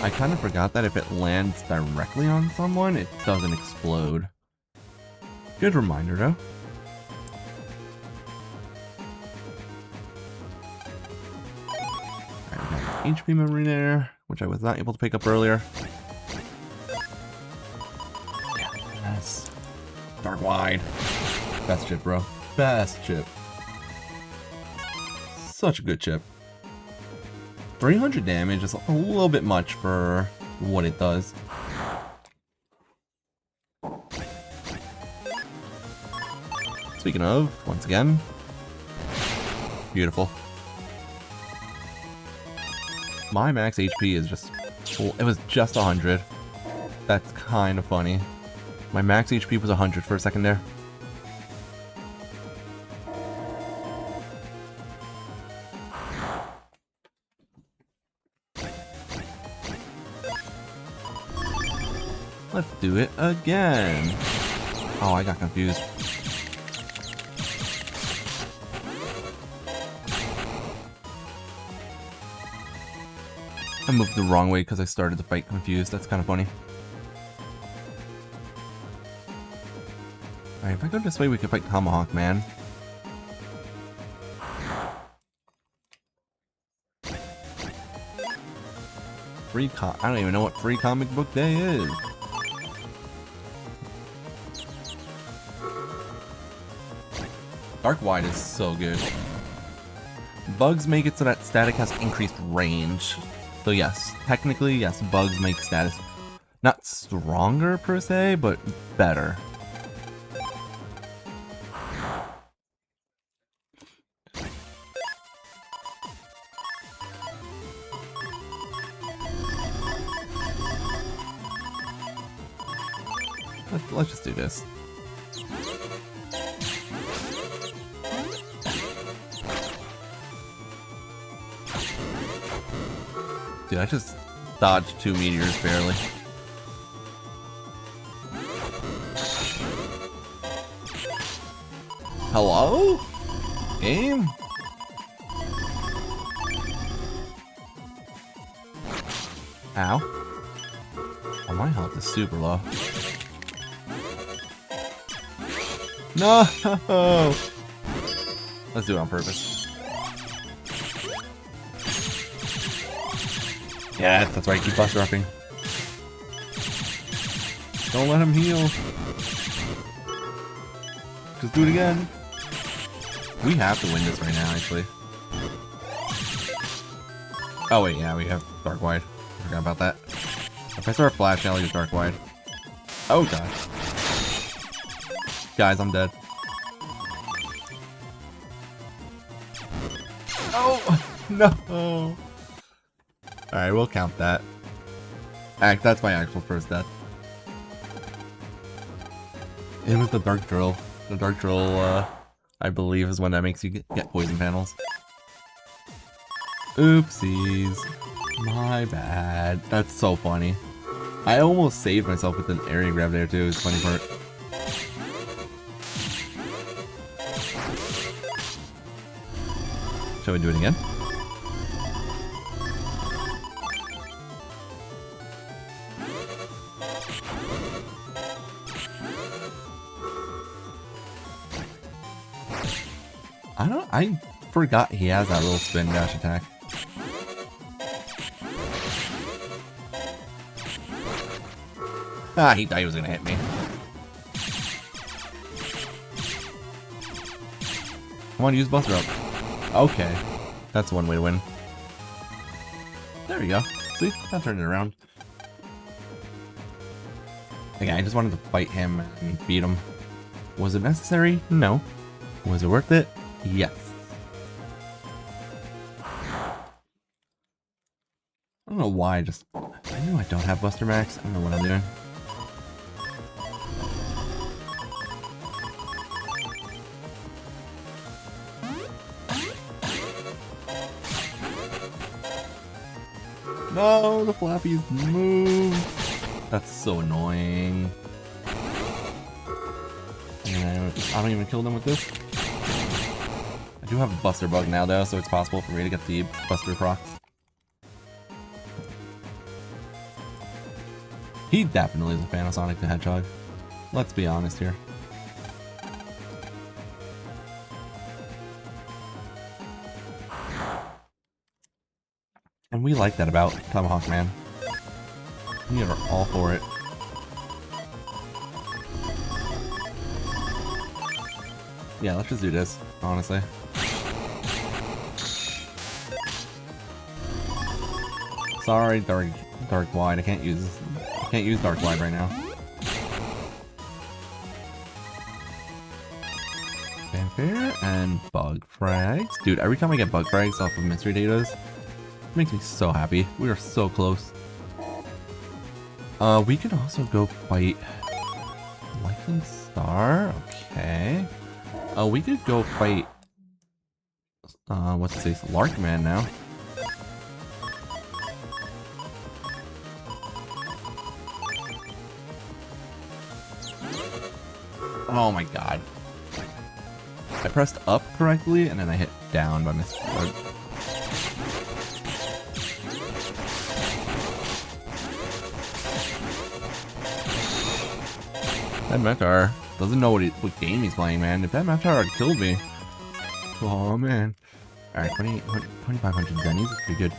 S1: I kind of forgot that if it lands directly on someone, it doesn't explode. Good reminder, though. Alright, we got HP memory there, which I was not able to pick up earlier. Yes. Dark Wide. Best chip, bro. Best chip. Such a good chip. 300 damage is a little bit much for what it does. Speaking of, once again, beautiful. My max HP is just, it was just 100. That's kind of funny. My max HP was 100 for a second there. Let's do it again. Oh, I got confused. I moved the wrong way because I started the fight confused. That's kind of funny. Alright, if I go this way, we can fight Tomahawk Man. I don't even know what free comic book day is. Dark Wide is so good. Bugs make it so that static has increased range. So yes, technically, yes, bugs make status not stronger per se, but better. Let's just do this. Dude, I just dodged 2 meteors barely. Hello? Game? Ow. Oh, my health is super low. No! Let's do it on purpose. Yeah, that's right, keep buster upping. Don't let him heal. Just do it again. We have to win this right now, actually. Oh wait, yeah, we have Dark Wide. Forgot about that. If I start flashing, I'll use Dark Wide. Oh gosh. Guys, I'm dead. Oh no. Alright, we'll count that. That's my actual first death. It was the Dark Drill. The Dark Drill, I believe, is one that makes you get poison panels. Oopsies. My bad. That's so funny. I almost saved myself with an area grab there too, it's funny part. Shall we do it again? I forgot he has that little spin dash attack. Ah, he thought he was gonna hit me. Come on, use Buster Up. Okay. That's one way to win. There we go. See? That turned it around. Again, I just wanted to fight him and beat him. Was it necessary? No. Was it worth it? Yes. I don't know why, I know I don't have Buster Max. I don't know what I'm doing. No, the flappies move. That's so annoying. And I don't even kill them with this. I do have a Buster Bug now though, so it's possible for me to get the Buster procs. He definitely is a fan of Sonic the Hedgehog. Let's be honest here. And we like that about Tomahawk Man. We are all for it. Yeah, let's just do this, honestly. Sorry, Dark Wide. I can't use Dark Wide right now. Fanfare and Bug Frags. Dude, every time I get Bug Frags off of Mystery Datas, it makes me so happy. We are so close. We can also go fight Lightning Star. Okay. We could go fight what's his name? Larkman now. Oh my god. I pressed up correctly and then I hit down by mistake. That Mechar doesn't know what game he's playing, man. If that Mechar had killed me. Oh man. Alright, 2,500 Zennies is pretty good.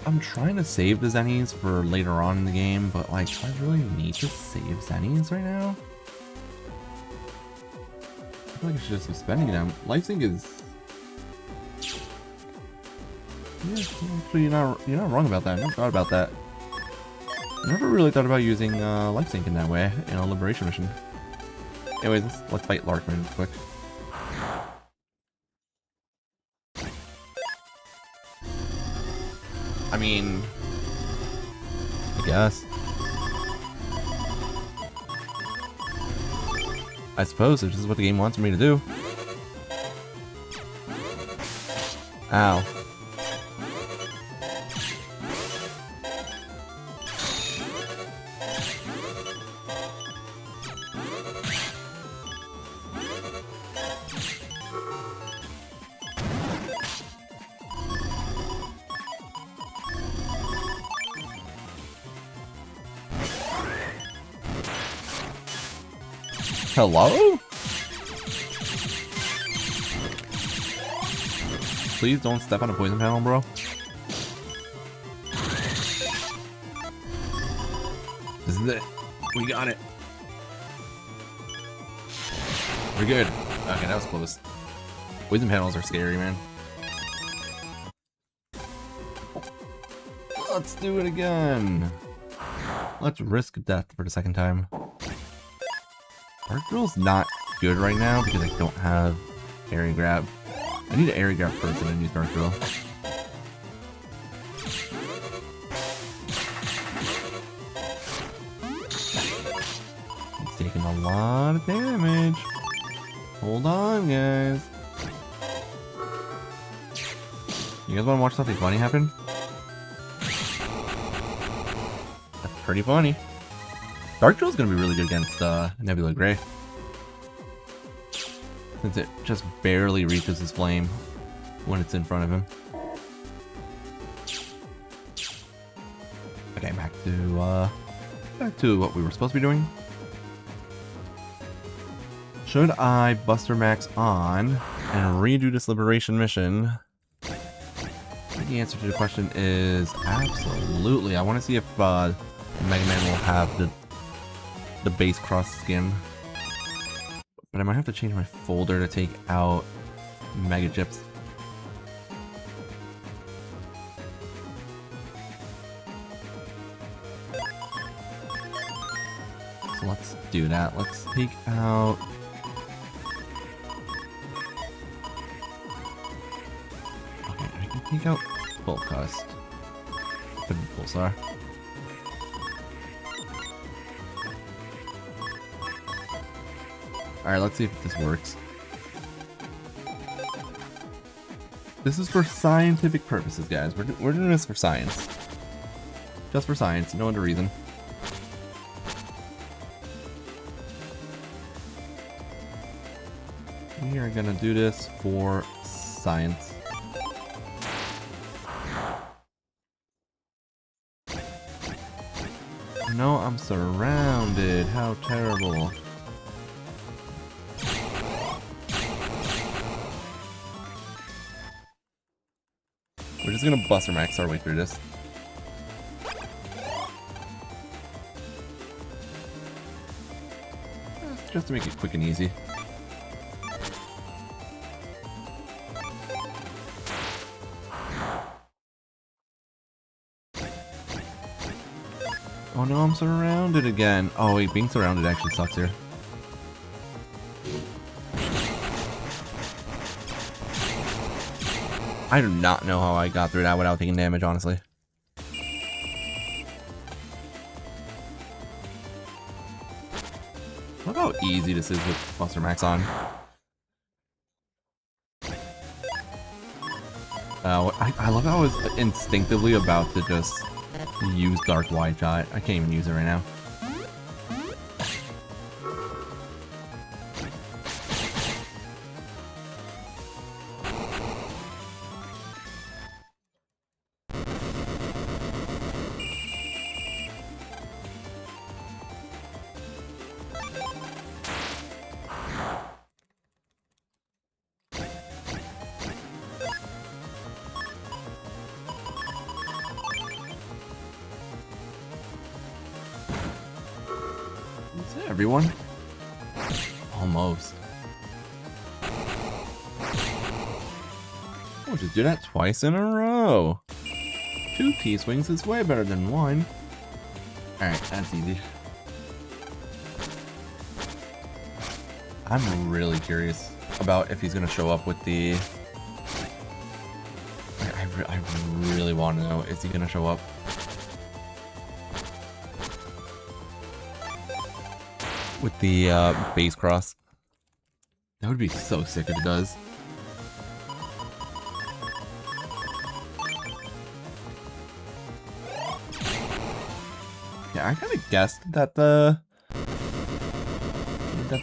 S1: I'm trying to save the Zennies for later on in the game, but like, do I really need to save Zennies right now? I feel like I should just be spending them. Life Sync is... Yeah, actually, you're not wrong about that. I never thought about that. I never really thought about using Life Sync in that way in a Liberation mission. Anyways, let's fight Larkman real quick. I mean, I guess. I suppose this is what the game wants me to do. Ow. Hello? Please don't step on a poison panel, bro. This is it. We got it. We're good. Okay, that was close. Poison panels are scary, man. Let's do it again. Let's risk death for the second time. Dark Drill's not good right now because I don't have area grab. I need an area grab first and then use Dark Drill. He's taking a lot of damage. Hold on, guys. You guys want to watch something funny happen? That's pretty funny. Dark Drill's gonna be really good against Nebula Gray. Since it just barely reaches his flame when it's in front of him. Okay, back to what we were supposed to be doing. Should I Buster Max on and redo this liberation mission? The answer to the question is absolutely. I want to see if Mega Man will have the base cross skin. But I might have to change my folder to take out Mega Chips. So let's do that. Let's take out... Okay, I can take out Full Cost. Pulsar. Alright, let's see if this works. This is for scientific purposes, guys. We're doing this for science. Just for science, no other reason. We are gonna do this for science. No, I'm surrounded. How terrible. We're just gonna Buster Max our way through this. Just to make it quick and easy. Oh no, I'm surrounded again. Oh wait, being surrounded actually sucks here. I do not know how I got through that without taking damage, honestly. Look how easy this is with Buster Max on. I love how I was instinctively about to just use Dark Wide Shot. I can't even use it right now. Is that everyone? Almost. We'll just do that twice in a row. 2 T-swings is way better than 1. Alright, that's easy. I'm really curious about if he's going to show up with the... I really want to know, is he going to show up? With the base cross. That would be so sick if it does. Yeah, I kind of guessed that the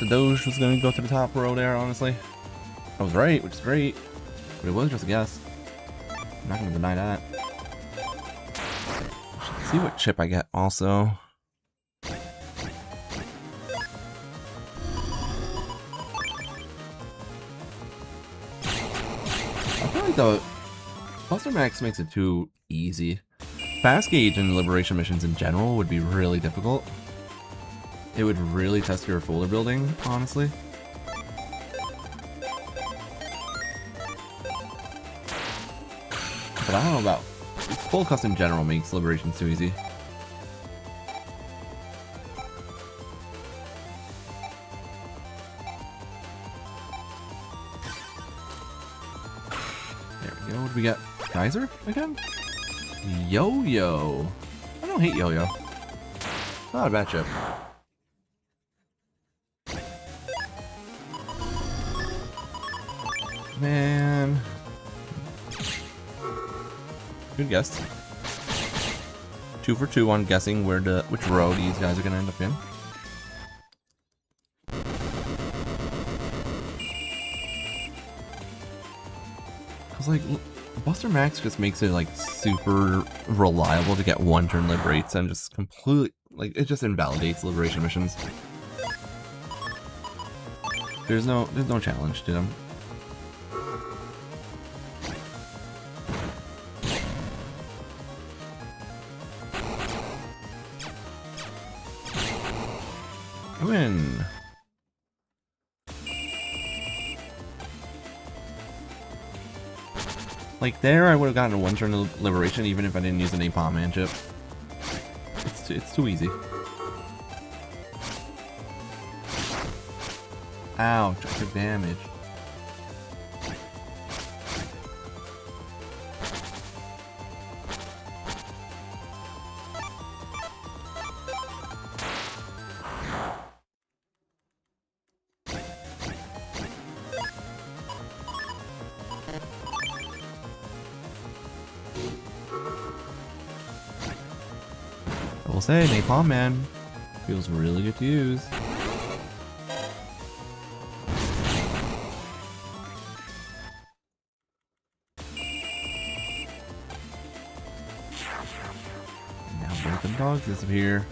S1: Doge was going to go to the top row there, honestly. I was right, which is great. But it was just a guess. I'm not going to deny that. Let's see what chip I get also. I feel like the Buster Max makes it too easy. Fast Gauge and Liberation missions in general would be really difficult. It would really test your folder building, honestly. But I don't know about Full Cust in general makes Liberation too easy. There we go. What do we got? Geyser again? Yo-Yo. I don't hate Yo-Yo. Not a bad chip. Man. Good guess. 2 for 2 on guessing which row these guys are gonna end up in. Cause like Buster Max just makes it like super reliable to get 1-turn liberates and just completely like it just invalidates liberation missions. There's no challenge to them. Win. Like there, I would have gotten a 1-turn liberation even if I didn't use an Napalm Man chip. It's too easy. Ouch! I took damage. I will say, Napalm Man feels really good to use. Now both the dogs disappear.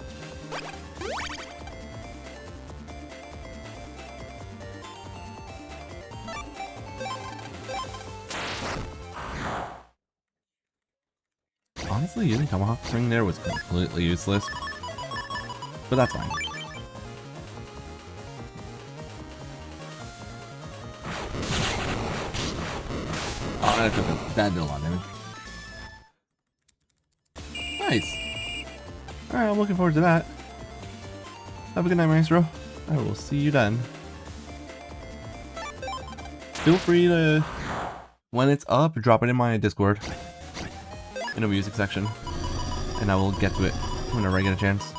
S1: Honestly, using Tomahawk Swing there was completely useless, but that's fine. Oh, that did a lot of damage. Nice! Alright, I'm looking forward to that. Have a good night, Maestro. I will see you then. Feel free to, when it's up, drop it in my Discord. In a music section, and I will get to it whenever I get a chance.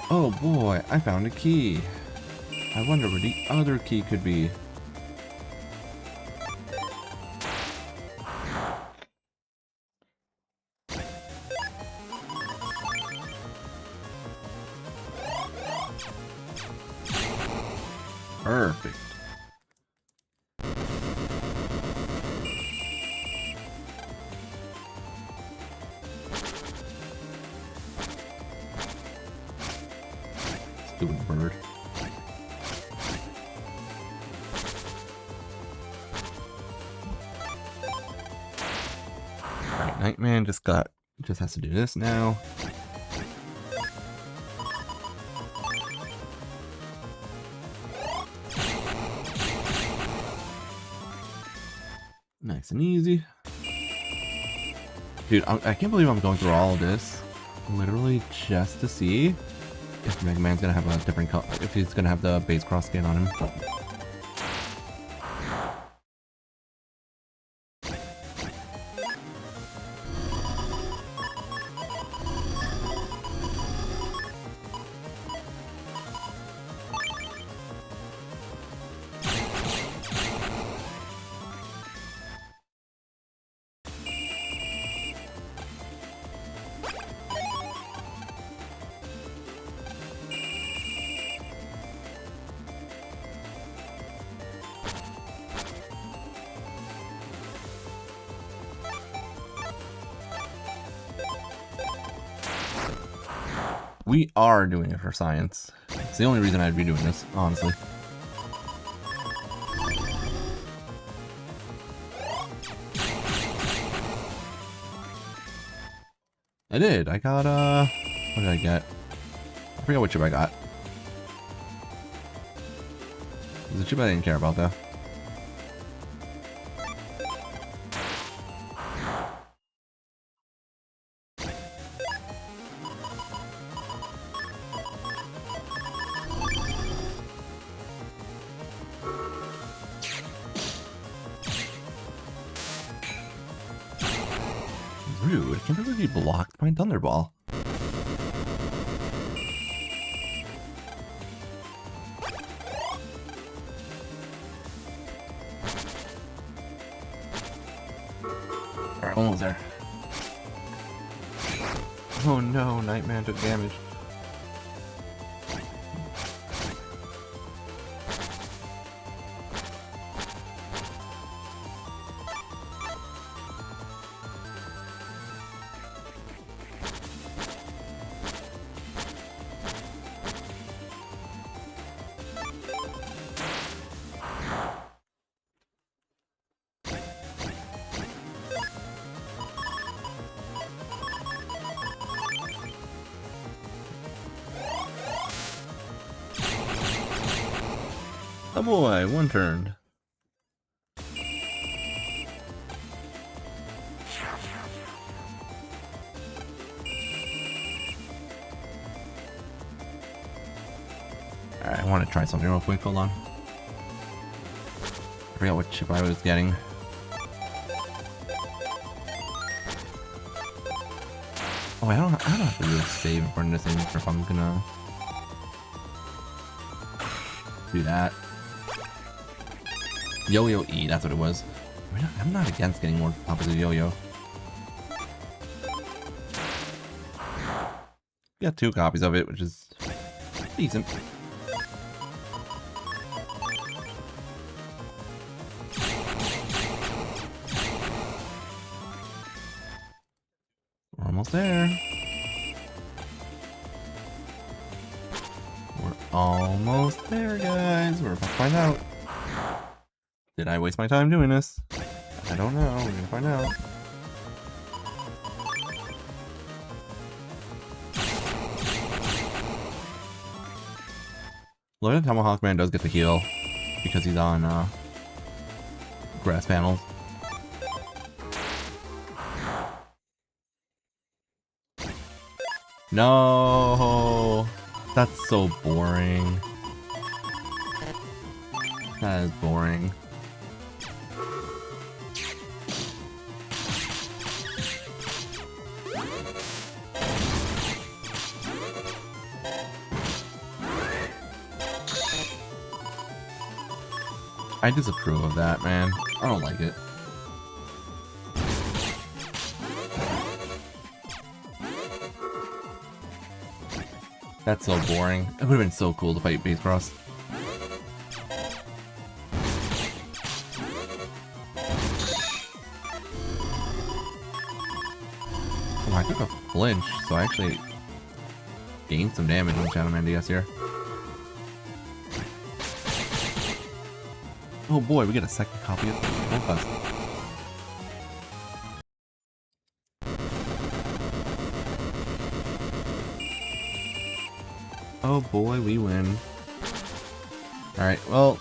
S1: Oh boy, I found a key. I wonder where the other key could be. Perfect. Stupid bird. Alright, Nightman just has to do this now. Nice and easy. Dude, I can't believe I'm going through all of this. Literally just to see if Mega Man's gonna have a different color, if he's gonna have the base cross skin on him. We are doing it for science. It's the only reason I'd be doing this, honestly. I did. I got, what did I get? I forget what chip I got. It was a chip I didn't care about, though. Rude. I can't believe he blocked my Thunderball. Alright, almost there. Oh no, Nightman took damage. Oh boy, one turn. Alright, I want to try something real quick, hold on. I forgot what chip I was getting. Oh, I don't have to really save in front of this if I'm gonna do that. Yo-Yo E, that's what it was. I'm not against getting more copies of Yo-Yo. Got 2 copies of it, which is decent. We're almost there. We're almost there, guys. We're about to find out. Did I waste my time doing this? I don't know. We're gonna find out. Look at Tomahawk Man does get the heal because he's on grass panels. No, that's so boring. That is boring. I disapprove of that, man. I don't like it. That's so boring. It would have been so cool to fight Base Cross. Oh, I took a flinch, so I actually gained some damage on Shadow Man DS here. Oh boy, we get a second copy of BN5. Oh boy, we win. Alright, well,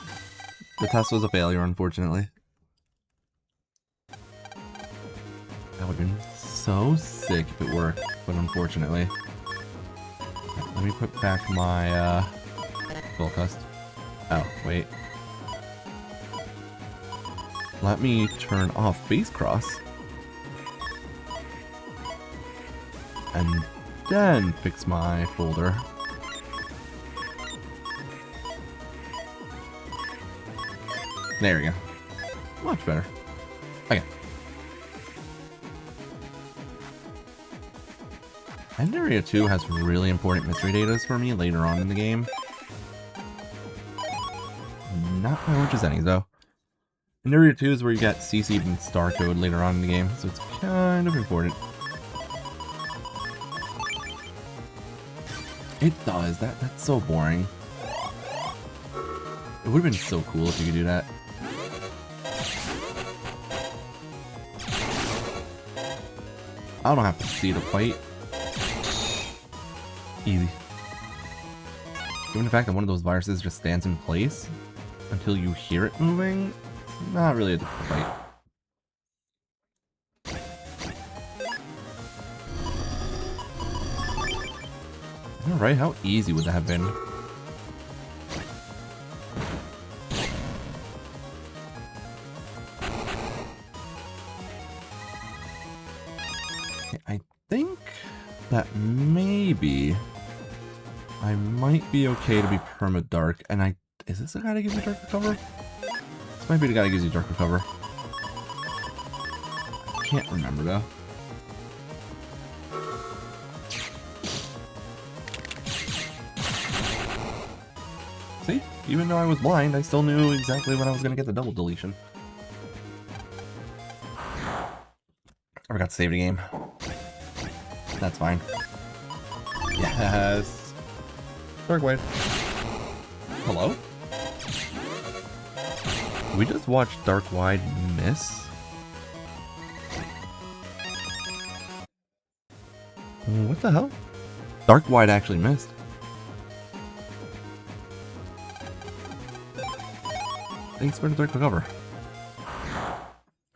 S1: the test was a failure, unfortunately. That would have been so sick if it worked, but unfortunately. Right, let me put back my, full cust. Oh, wait. Let me turn off Base Cross. And then fix my folder. There we go. Much better. Okay. End Area 2 has really important mystery datas for me later on in the game. Not by much as any, though. End Area 2 is where you get CC and Star Code later on in the game, so it's kind of important. It does. That's so boring. It would have been so cool if you could do that. I don't have to see the fight. Easy. Given the fact that one of those viruses just stands in place until you hear it moving, it's not really a difficult fight. Alright, how easy would that have been? I think that maybe I might be okay to be perma-dark, and is this the guy that gives you dark recover? This might be the guy that gives you dark recover. I can't remember though. See? Even though I was blind, I still knew exactly when I was going to get the double deletion. I forgot to save the game. That's fine. Yes! Dark Wide. Hello? Did we just watch Dark Wide miss? What the hell? Dark Wide actually missed. Thanks for the Dark Recover.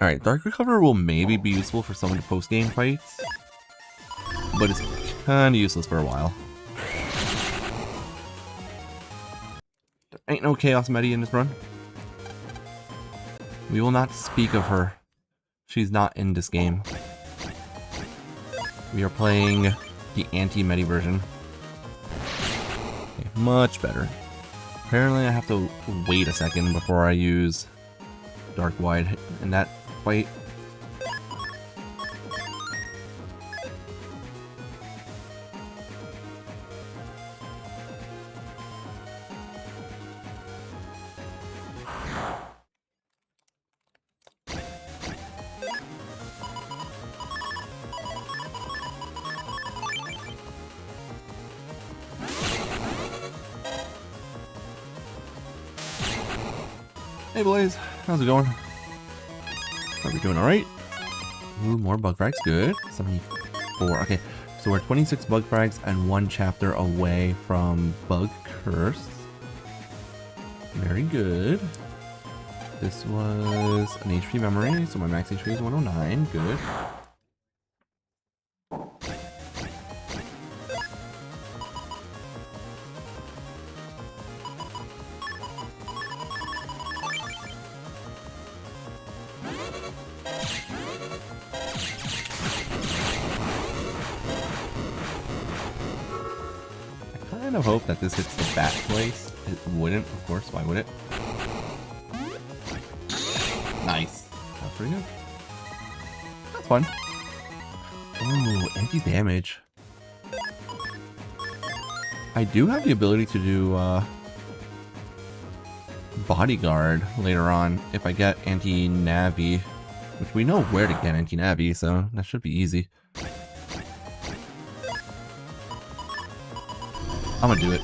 S1: Alright, Dark Recover will maybe be useful for some of the post-game fights, but it's kinda useless for a while. There ain't no Chaos Medi in this run. We will not speak of her. She's not in this game. We are playing the anti-Medi version. Okay, much better. Apparently I have to wait a second before I use Dark Wide in that fight. Hey Blaze, how's it going? Hope you're doing alright. Ooh, more bug frags, good. 74, okay. So we're 26 bug frags and 1 chapter away from Bug Curse. Very good. This was an HP memory, so my max HP is 109, good. I kind of hope that this hits the bat place. It wouldn't, of course, why would it? Nice. That's pretty good. That's fun. Ooh, anti-damage. I do have the ability to do bodyguard later on if I get anti-navi, which we know where to get anti-navi, so that should be easy. I'm gonna do it.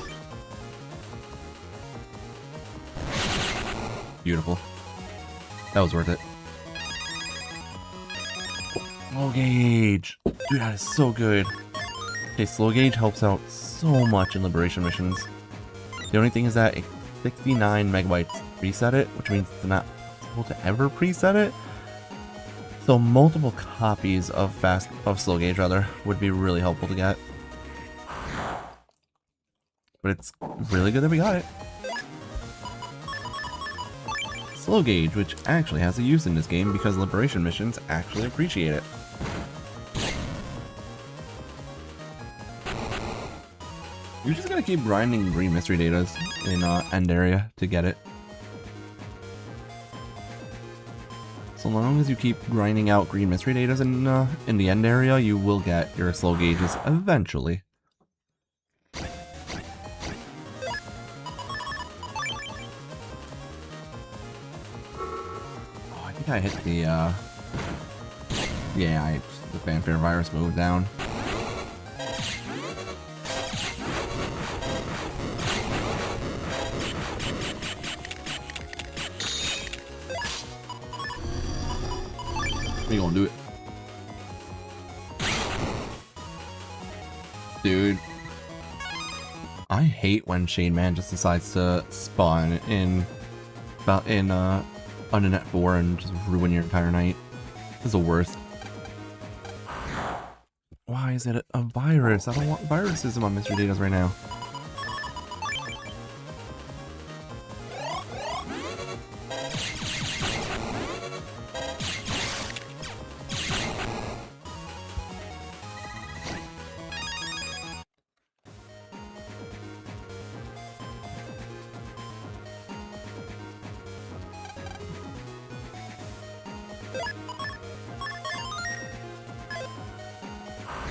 S1: Beautiful. That was worth it. Slow gauge. Dude, that is so good. Okay, slow gauge helps out so much in liberation missions. The only thing is that a 69 megabytes preset it, which means it's not able to ever preset it. So multiple copies of slow gauge rather would be really helpful to get. But it's really good that we got it. Slow gauge, which actually has a use in this game because liberation missions actually appreciate it. You're just gonna keep grinding green mystery datas in end area to get it. So long as you keep grinding out green mystery datas in the end area, you will get your slow gauges eventually. I hit the, the fanfare virus move down. We gonna do it. Dude, hate when Shade Man just decides to spawn in Undead 4 and just ruin your entire night. This is the worst. Why is it a virus? I don't want viruses on Mr. Data's right now.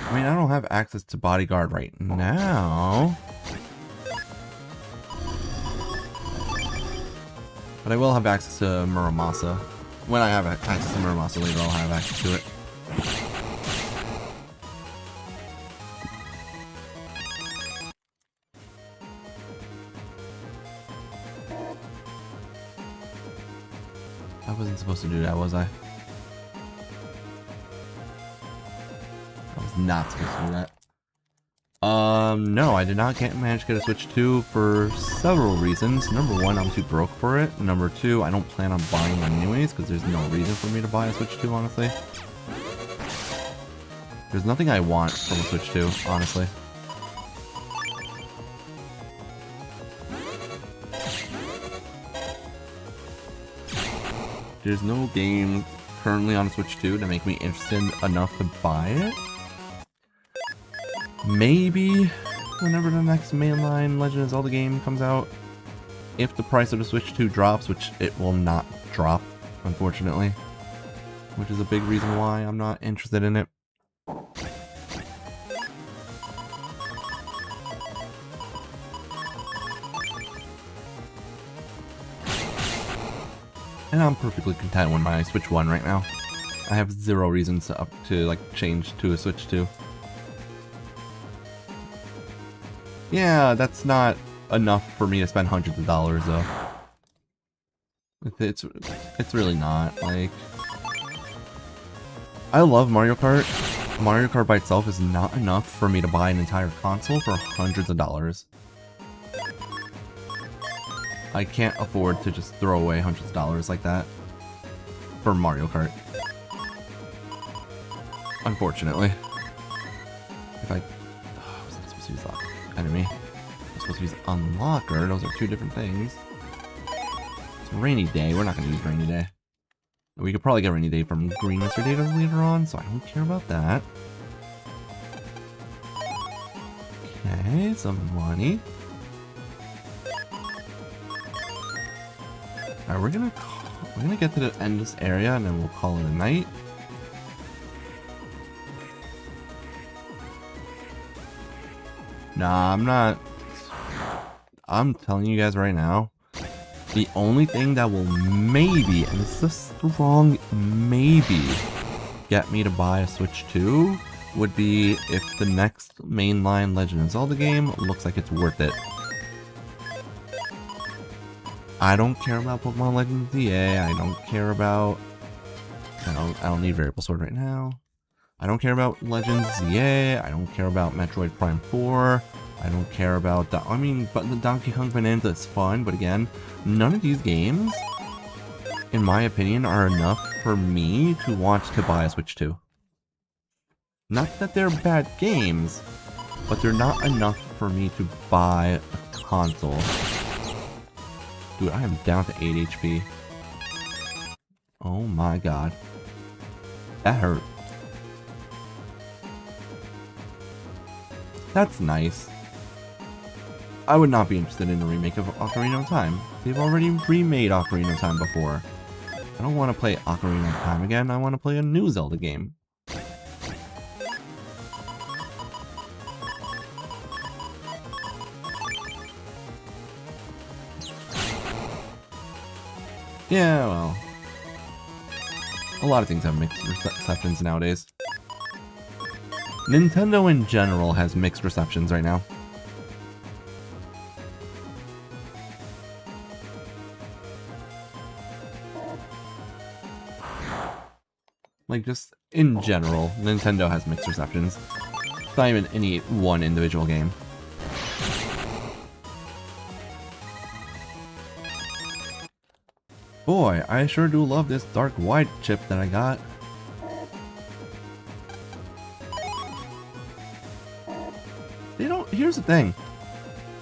S1: I mean, I don't have access to Bodyguard right now. But I will have access to Muramasa. When I have access to Muramasa later, I'll have access to it. I wasn't supposed to do that, was I? Not supposed to do that. No, I did not manage to get a Switch 2 for several reasons. Number one, I'm too broke for it. Number two, I don't plan on buying one anyways, because there's no reason for me to buy a Switch 2, honestly. There's nothing I want from a Switch 2, honestly. There's no game currently on Switch 2 to make me interested enough to buy it. Maybe whenever the next mainline Legend of Zelda game comes out, if the price of the Switch 2 drops, which it will not drop, unfortunately, which is a big reason why I'm not interested in it. And I'm perfectly content with my Switch 1 right now. I have zero reasons to like change to a Switch 2. Yeah, that's not enough for me to spend hundreds of dollars, though. It's really not. Like, I love Mario Kart. Mario Kart by itself is not enough for me to buy an entire console for hundreds of dollars. I can't afford to just throw away hundreds of dollars like that for Mario Kart. Unfortunately. If I... Oh, was I supposed to use that? Enemy. I'm supposed to use Unlocker. Those are two different things. It's Rainy Day. We're not going to use Rainy Day. We could probably get Rainy Day from Green Mr. Data later on, so I don't care about that. Okay, some money. Alright, we're gonna get to the end of this area and then we'll call it a night. Nah, I'm not. I'm telling you guys right now, the only thing that will maybe, and this is a strong maybe, get me to buy a Switch 2 would be if the next mainline Legend of Zelda game looks like it's worth it. I don't care about Pokemon Legends ZA, I don't care about... I don't need Variable Sword right now. I don't care about Legends ZA, I don't care about Metroid Prime 4, I don't care about... but the Donkey Kong Bonanza is fun, but again, none of these games, in my opinion, are enough for me to want to buy a Switch 2. Not that they're bad games, but they're not enough for me to buy a console. Dude, I am down to 8 HP. Oh my god. That hurt. That's nice. I would not be interested in a remake of Ocarina of Time. They've already remade Ocarina of Time before. I don't want to play Ocarina of Time again, I want to play a new Zelda game. Yeah, well. A lot of things have mixed receptions nowadays. Nintendo in general has mixed receptions right now. Like, just in general, Nintendo has mixed receptions. It's not even any one individual game. Boy, I sure do love this dark white chip that I got. Here's the thing.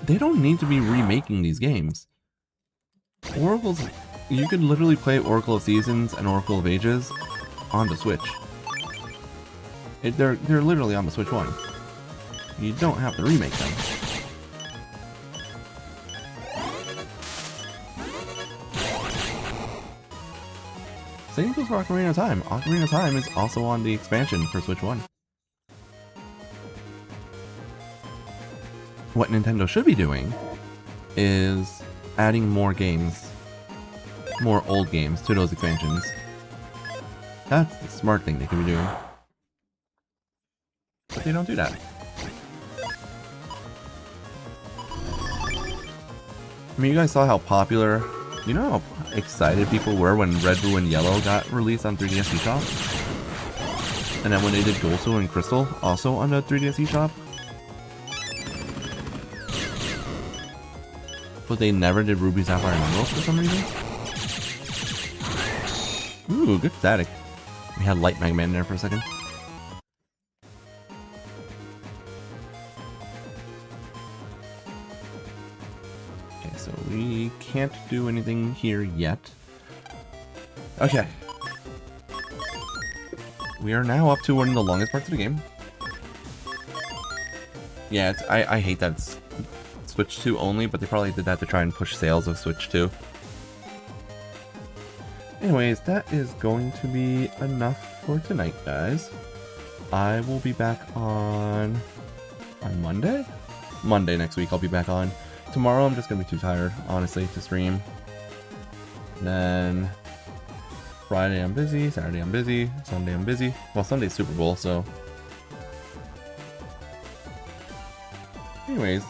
S1: They don't need to be remaking these games. You could literally play Oracle of Seasons and Oracle of Ages on the Switch. They're literally on the Switch 1. You don't have to remake them. Same goes for Ocarina of Time. Ocarina of Time is also on the expansion for Switch 1. What Nintendo should be doing is adding more games, more old games to those expansions. That's the smart thing they could be doing. But they don't do that. I mean, you guys saw how popular, you know how excited people were when Red, Blue, and Yellow got released on 3DS eShop? And then when they did Gold, Silver, and Crystal, also on the 3DS eShop? But they never did Ruby, Sapphire, and Emerald for some reason? Ooh, good static. We had Light Megaman in there for a second. Okay, so we can't do anything here yet. Okay. We are now up to one of the longest parts of the game. Yeah, I hate that it's Switch 2 only, but they probably did that to try and push sales of Switch 2. Anyways, that is going to be enough for tonight, guys. I will be back on Monday? Monday next week I'll be back on. Tomorrow I'm just going to be too tired, honestly, to stream. Then Friday I'm busy, Saturday I'm busy, Sunday I'm busy. Well, Sunday's Super Bowl, so... Anyways,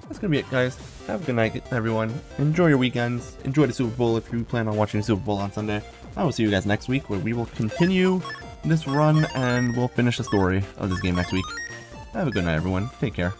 S1: that's gonna be it, guys. Have a good night, everyone. Enjoy your weekends. Enjoy the Super Bowl if you plan on watching the Super Bowl on Sunday. I will see you guys next week, where we will continue this run and we'll finish the story of this game next week. Have a good night, everyone. Take care.